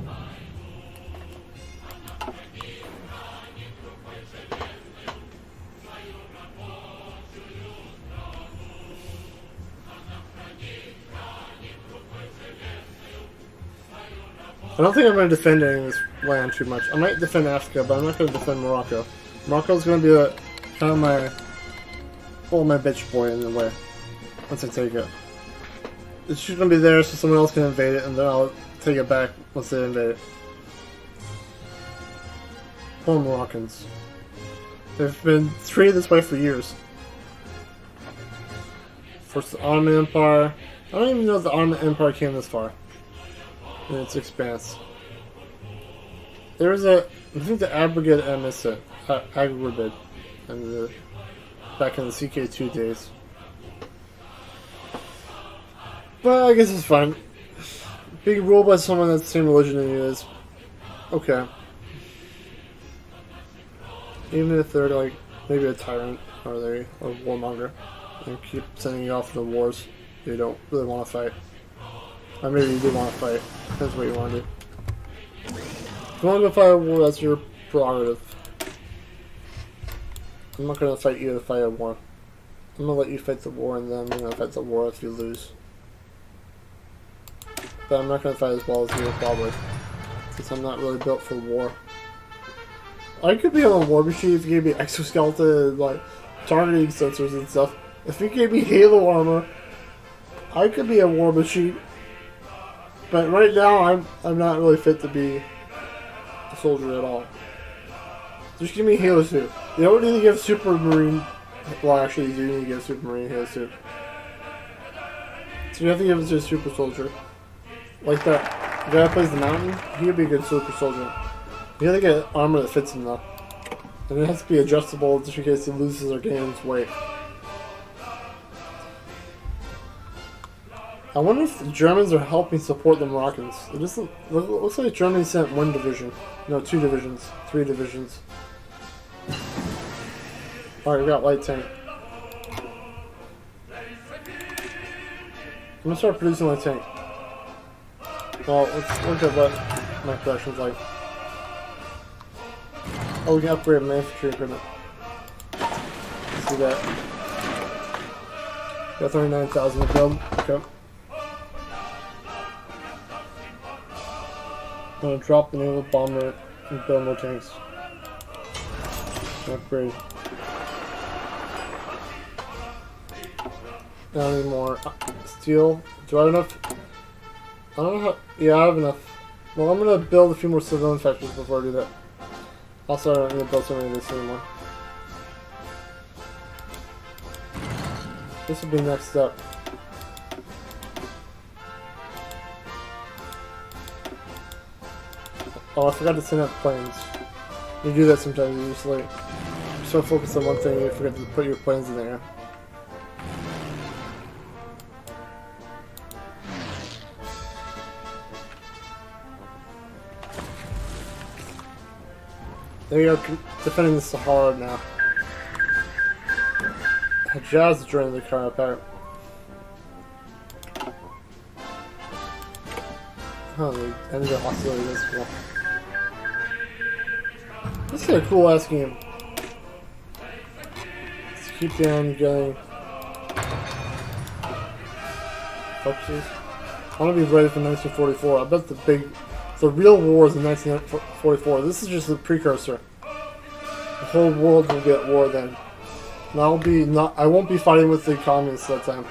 I don't think I'm going to defend any of this land too much. I might defend Africa, but I'm not going to defend Morocco. Morocco's going to be kind of my bitch boy in a way. Once I take it. It's just going to be there so someone else can invade it, and then I'll take it back once they invade it. Poor Moroccans. They've been treated this way for years. First the Ottoman Empire. I don't even know if the Ottoman Empire came this far in its expanse. There was I think the Abrigid Emissary, Agribid, and back in the CK2 days. But I guess it's fine. Being ruled by someone that's the same religion as you is okay. Even if they're like maybe a tyrant or they're a warmonger and keep sending you off to the wars you don't really want to fight. Or maybe you do want to fight. Depends what you want to do. If you want to go fight a war, that's your prerogative. I'm not going to fight you to fight a war. I'm going to let you fight the war and then I'm going to fight the war if you lose. But I'm not going to fight as well as you probably. Since I'm not really built for war. I could be on a war machine if you gave me exoskeleton, like, targeting sensors and stuff. If you gave me halo armor, I could be a war machine. But right now, I'm not really fit to be a soldier at all. Just give me a halo suit. You don't need to give super marine. Well, actually, you do need to give super marine halo suit. So you have to give it to a super soldier. Like that guy that plays the mountain, he would be a good super soldier. You have to get armor that fits him though. And it has to be adjustable just in case he loses or gains weight. I wonder if the Germans are helping support the Moroccans. It just looks like Germany sent 1 division. No, 2 divisions. 3 divisions. Alright, we got light tank. I'm gonna start producing light tank. Well, let's look at what my production's like. Oh, we can upgrade manufacturing equipment. Let's do that. Got 39,000 to build. Okay. I'm gonna drop the naval bomber and build more tanks. Upgrade. I don't need more steel. Do I have enough? I don't know how. Yeah, I have enough. Well, I'm gonna build a few more civilian factories before I do that. Also, I don't need to build so many of this anymore. This will be next step. Oh, I forgot to send out planes. You do that sometimes, you just like so focus on one thing you forget to put your planes in there. There you go, defending the Sahara now. Hajaz joining the car apart. Oh, they ended the hostility. That's cool. This is a cool ass game. Let's keep down getting focuses. I want to be ready for 1944. I bet the real war is in 1944. This is just the precursor. The whole world will be at war then. And I won't be fighting with the communists that time.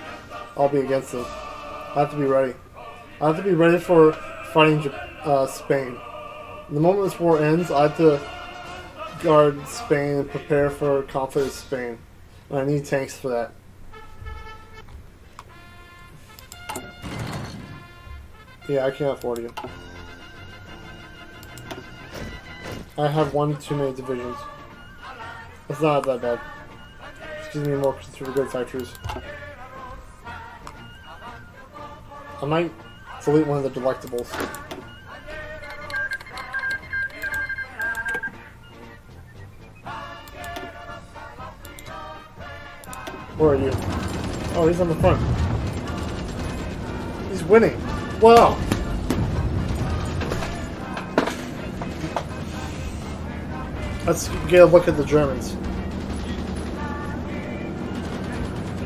I'll be against them. I have to be ready. I have to be ready for fighting Spain. The moment this war ends, I have to guard Spain and prepare for conflict with Spain. And I need tanks for that. Yeah, I can't afford you. I have one too many divisions. It's not that bad. Just gives me more consumer good factories. I might delete one of the delectables. Where are you? Oh, he's on the front. He's winning. Wow. Let's get a look at the Germans.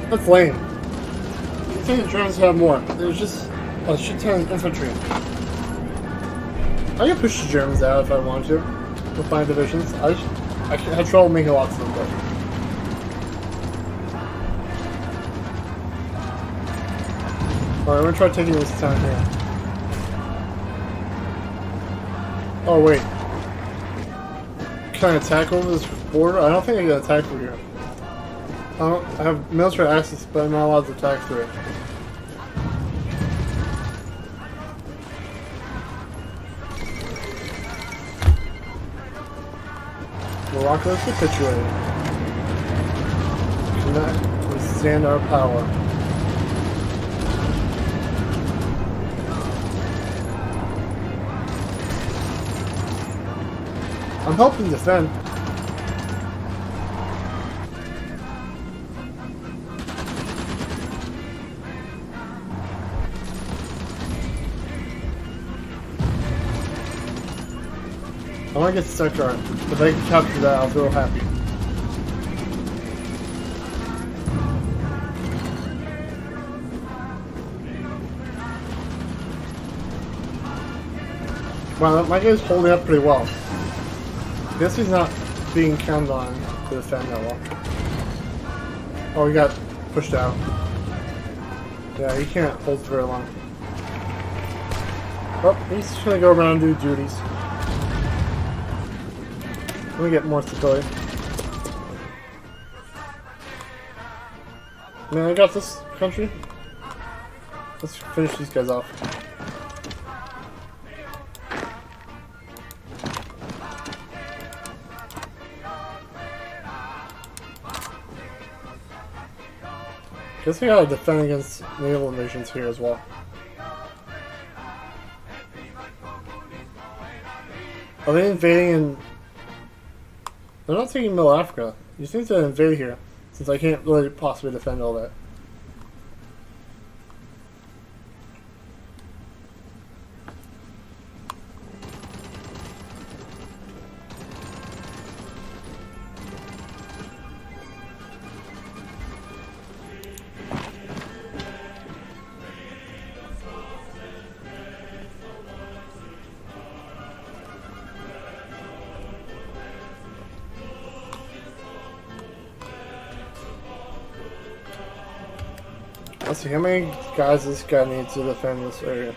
That's lame. I think the Germans have more. There's just a shit ton of infantry. I can push the Germans out if I want to with my divisions. I had trouble making lots of them, but. Alright, we're gonna try taking this town here. Oh, wait. Can I attack over this border? I don't think I can attack through here. I have military access, but I'm not allowed to attack through it. Morocco is capitulating. Cannot withstand our power. I'm helping defend. I want to get the sector. If I can capture that, I'll feel happy. Wow, my guy's holding up pretty well. I guess he's not being counted on to defend that well. Oh, he got pushed out. Yeah, he can't hold for very long. Oh, he's just gonna go around and do duties. Let me get more stability. Man, I got this country. Let's finish these guys off. Guess I gotta defend against naval invasions here as well. Are they invading in... They're not taking Middle Africa. You think they'd invade here, since I can't really possibly defend all that. Let's see, how many guys does this guy need to defend this area?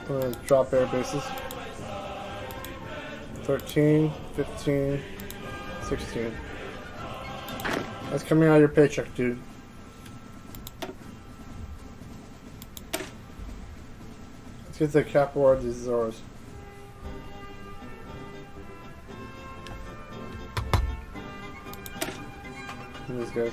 I'm gonna drop air bases. 13, 15, 16. That's coming out of your paycheck, dude. Let's get the capital of these Zoras. These guys.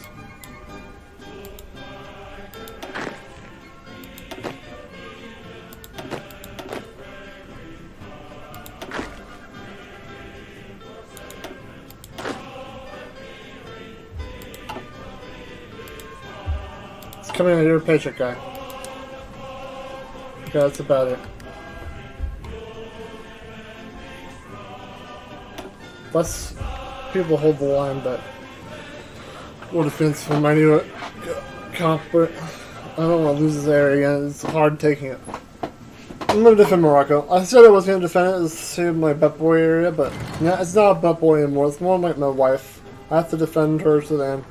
It's coming out of your paycheck, guy. Okay, that's about it. Less people hold the line, but more defense from my new comp, but I don't want to lose this area again. It's hard taking it. I'm going to defend Morocco. I said I was going to defend it to save my butt boy area, but yeah, it's not a butt boy anymore. It's more like my wife. I have to defend her to the end.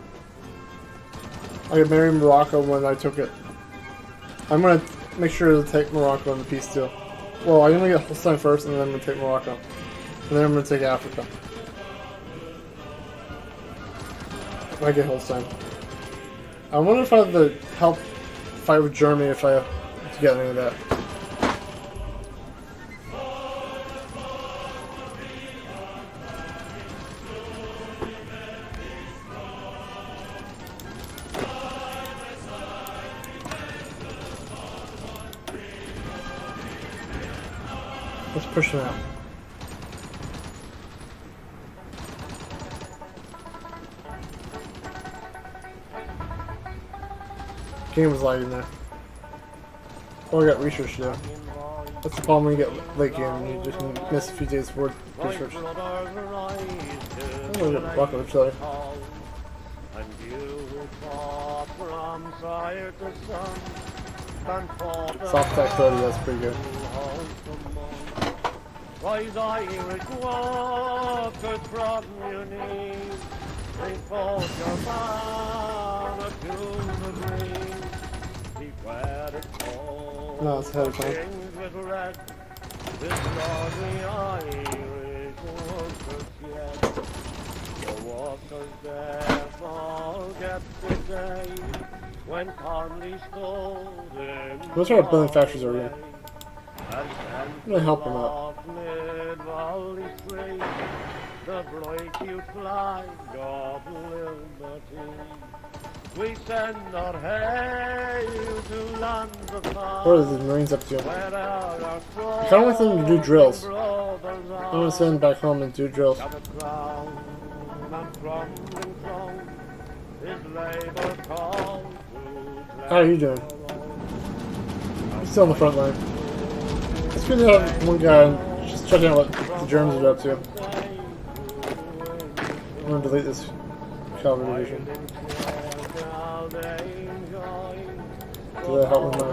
I could marry Morocco when I took it. I'm going to make sure to take Morocco in the peace deal. Well, I'm going to get Holstein first, and then I'm going to take Morocco. And then I'm going to take Africa. I get Holstein. I wonder if I have to help fight with Germany if I have to get any of that. Let's push them out. Game was lagging there. Oh, I got research to do. That's the problem when you get late game. You just miss a few days worth of research. I'm gonna get rocket artillery. Soft attack 30, that's pretty good. Rise Irish walkers from your knees, they fought your banner to the green. Beware the cold, No, it's ahead of time. kings with red, this lovely Irish workers yet. The walkers there forget the day when Conley stole them. Those are our building factories over here. I'm gonna help them out. The bright you flag of liberty. We send our hail to lands of What are the Marines up to? I kind of want them to do drills. I want to send them back home and do drills. How are you doing? I'm still on the front line. It's good to have one guy just checking out what the Germans are up to. I'm going to delete this cavalry division. Did that help with my...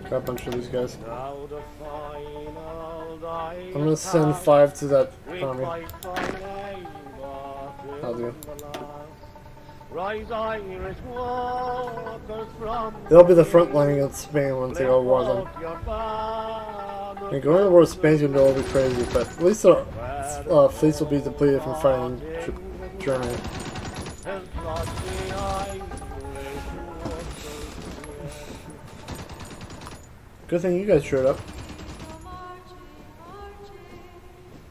Got a bunch of these guys. I'm going to send 5 to that army. I'll do. They'll be the front line against Spain once they go to war zone. And going to war with Spain's going to be a little bit crazy, but at least our fleets will be depleted from fighting Germany. Good thing you guys showed up.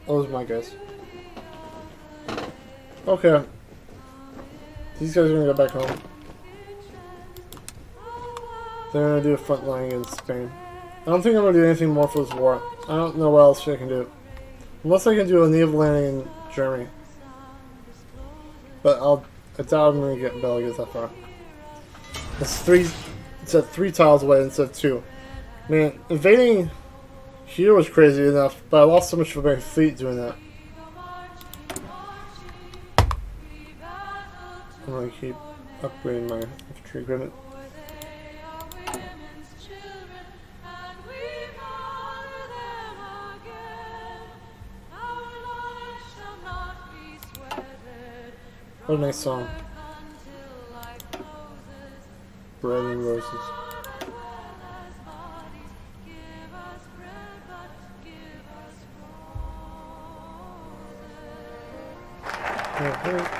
Those are my guys. Okay. These guys are gonna go back home. They're gonna do a front line against Spain. I don't think I'm gonna do anything more for this war. I don't know what else I can do. Unless I can do a naval landing in Germany. But I doubt I'm gonna be able to get that far. It's at 3 tiles away instead of 2. Man, invading here was crazy enough, but I lost so much of my fleet doing that. I'm gonna keep upgrade my infantry equipment. What a nice song. Bread and roses.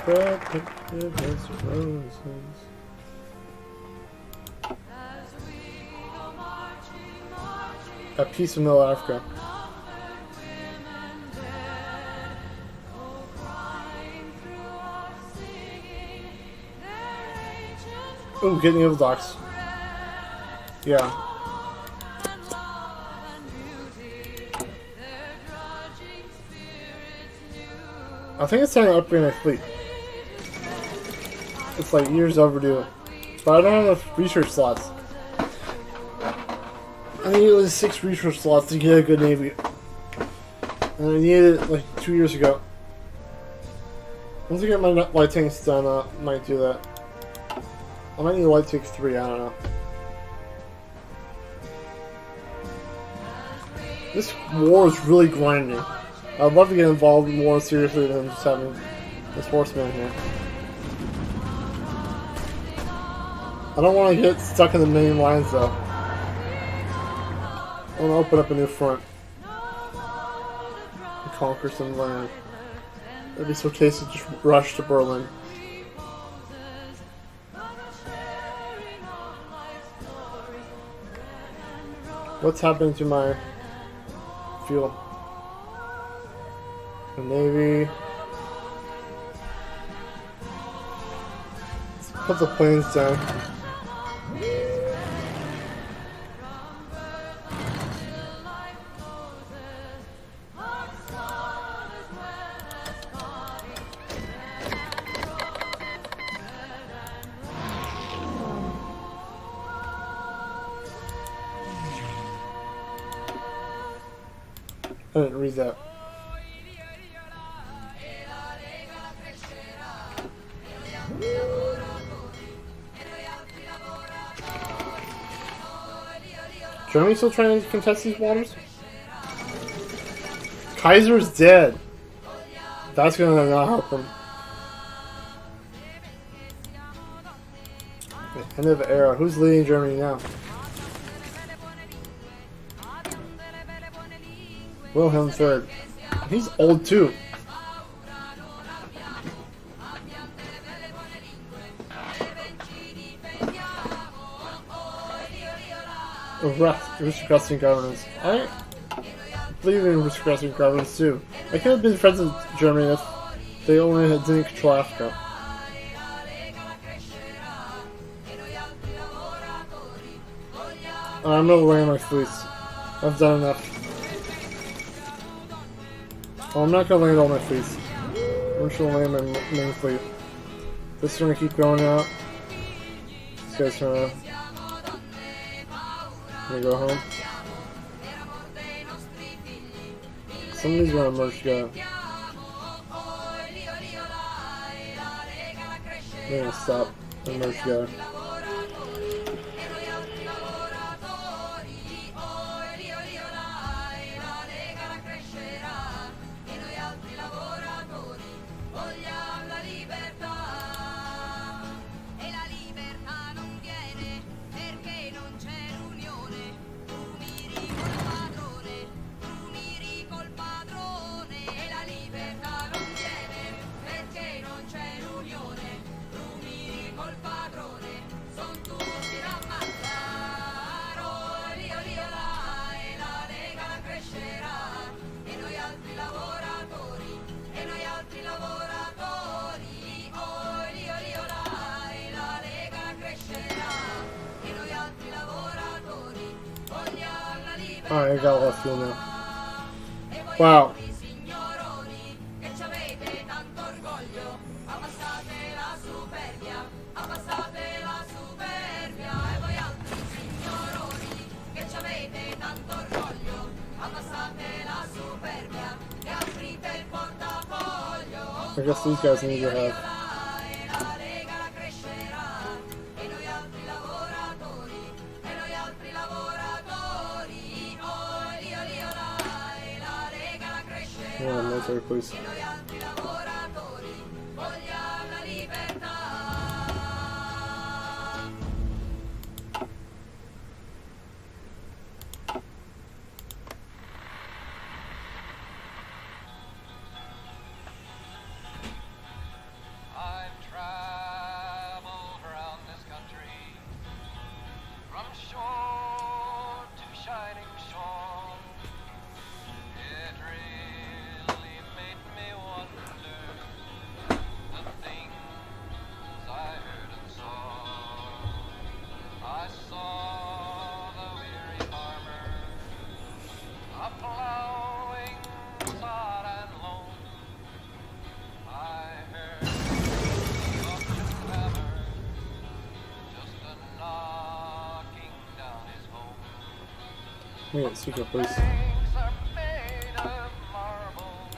Bread, but give us roses. A piece of Middle Africa. Ooh, getting the docks. Yeah. I think it's time to upgrade my fleet. It's like years overdue. But I don't have enough research slots. I need at least 6 research slots to get a good navy. And I needed it like 2 years ago. Once I get my light tanks done, I might do that. I might need a light tank 3, I don't know. This war is really grinding. I'd love to get involved more seriously than just having this horseman here. I don't want to get stuck in the main lines though. I want to open up a new front. And conquer some land. It'd be so tasty to just rush to Berlin. What's happening to my fuel? The Navy. Let's put the planes down. I didn't read that. Germany still trying to contest these waters? Kaiser's dead. That's gonna not help them. The end of the era. Who's leading Germany now? Wilhelm III. He's old too. Aristocratic governance. I believe in aristocratic governance too. I could have been friends with Germany if they only didn't control Africa. I'm gonna land my fleets. I've done enough. Well, I'm not gonna land all my fleets. I'm just gonna land my main fleet. This is gonna keep going out. This guy's gonna go home. Somebody's gonna merge together. They're gonna stop and merge together. Alright, I got left fuel now. Wow. I guess these guys need to have. Yeah, military police. I've traveled around this country, from shore to shining shore. It really made me wonder the things I heard and saw. I saw the weary farmer a-plowing sod and loam. I heard the auction hammer just a-knocking down his home. We got secret police. Banks are made of marble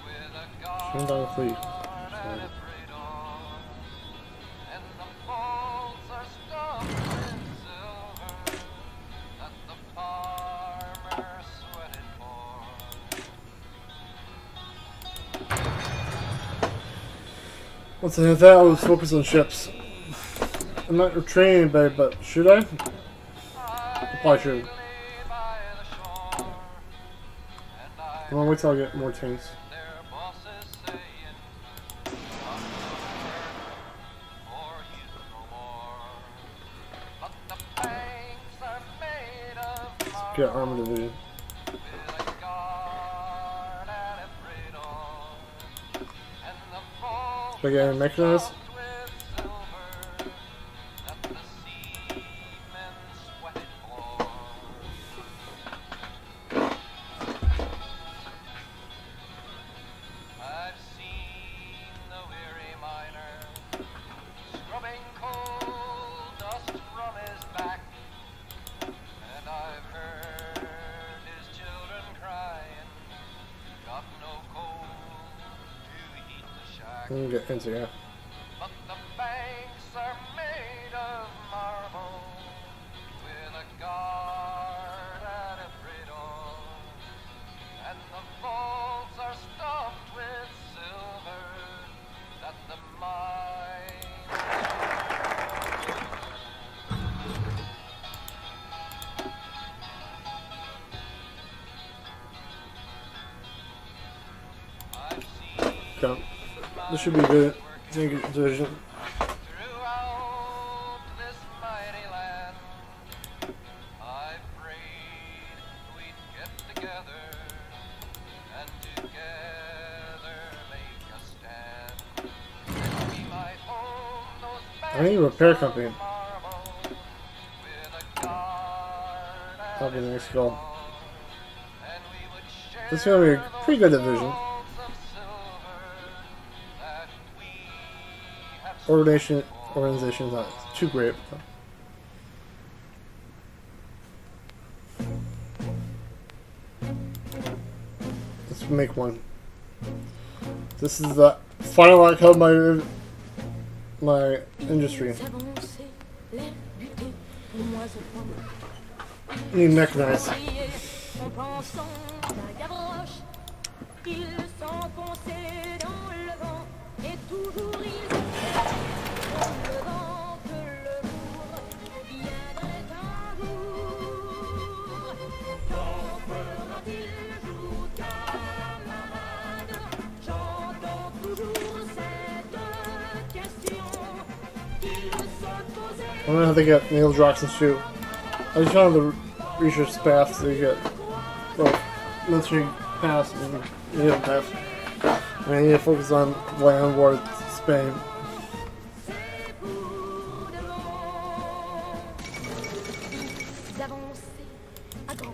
with a Shooting down the fleet. guard and a cradle, and the vaults are stuffed with silver that the farmer sweated for. Once I hit that, I was focused on ships. I'm not training anybody, but should I? I probably should. Lay by the shore, and I I'm gonna wait till I get more tanks. their bosses saying, "Come or you no more." But the banks are made of Get marble armor division. with a guard and a cradle, and the vaults Should I get any mechanized? stuffed with silver that the seamen sweated for. I've seen the weary miner scrubbing coal dust from his back, and I've heard his children crying, got no coal to heat the shack. I'm gonna get into yeah. But the banks are made of marble with a guard and a cradle, and the vaults are stuffed with silver that the mines. I've seen Okay. This should be good. Tank division. throughout this mighty land. I prayed we'd get together and together make a stand. And we might own those I need a repair company. marble with a guard That'll be and the a next goal. and we would share This is gonna be a pretty good division. vaults of silver that we have Organization's not too great. But let's make one. This is the final outcome of my industry. Need mechanized. Ils s'enfonçaient dans le vent et toujours ils espéraient comme le vent que le jour viendrait un jour. Quand fera-t-il jour, camarades? J'entends toujours cette question qu'ils se posaient. I don't know how they get Neil Droxon's shoe. I just found the research path so you get military pass and naval pass. And I need to focus on land war Spain.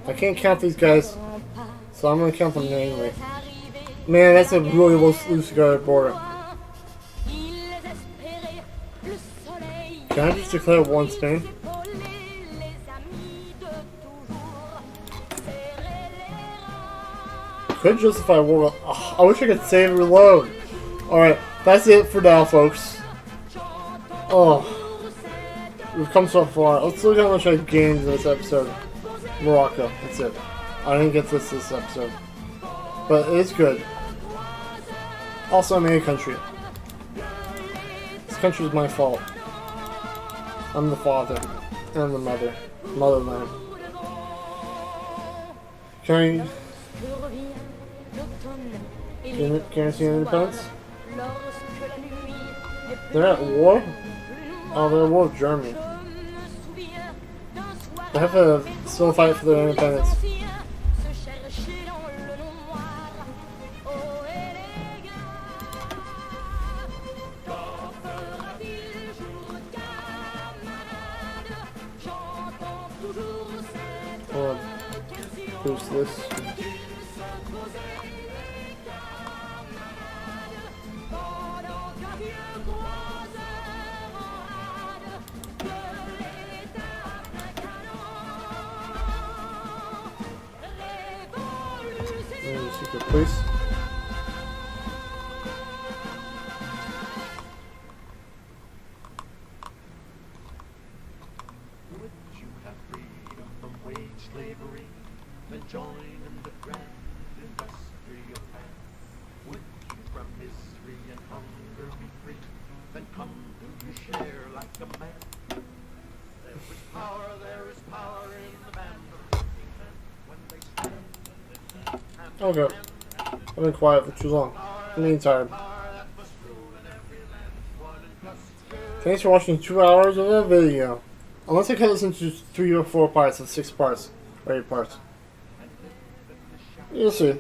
I can't count these guys, so I'm gonna count them anyway. Man, that's a really loose guard border. Can I just declare war on Spain? Could justify war. Oh, I wish I could save and reload. Alright, that's it for now, folks. Oh, we've come so far. Let's look at how much I gained in this episode. Morocco, that's it. I didn't get this episode. But it is good. Also, I'm in a country. This country is my fault. I'm the father. And I'm the mother. Motherland. Can I guarantee independence? They're at war? Oh, they're at war with Germany. They have to still fight for their independence. Oh, who's this? Secret police. Would you have freedom from wage slavery, then join in the grand industry of man? Would you from misery and hunger be free, then come to your share like a man? There is power in the band of working men when they stand and they Okay. I've been quiet for too long. I'm getting tired. Thanks for watching 2 hours of a video. Unless I cut this into 3 or 4 parts of 6 parts. Or 8 parts. You'll see.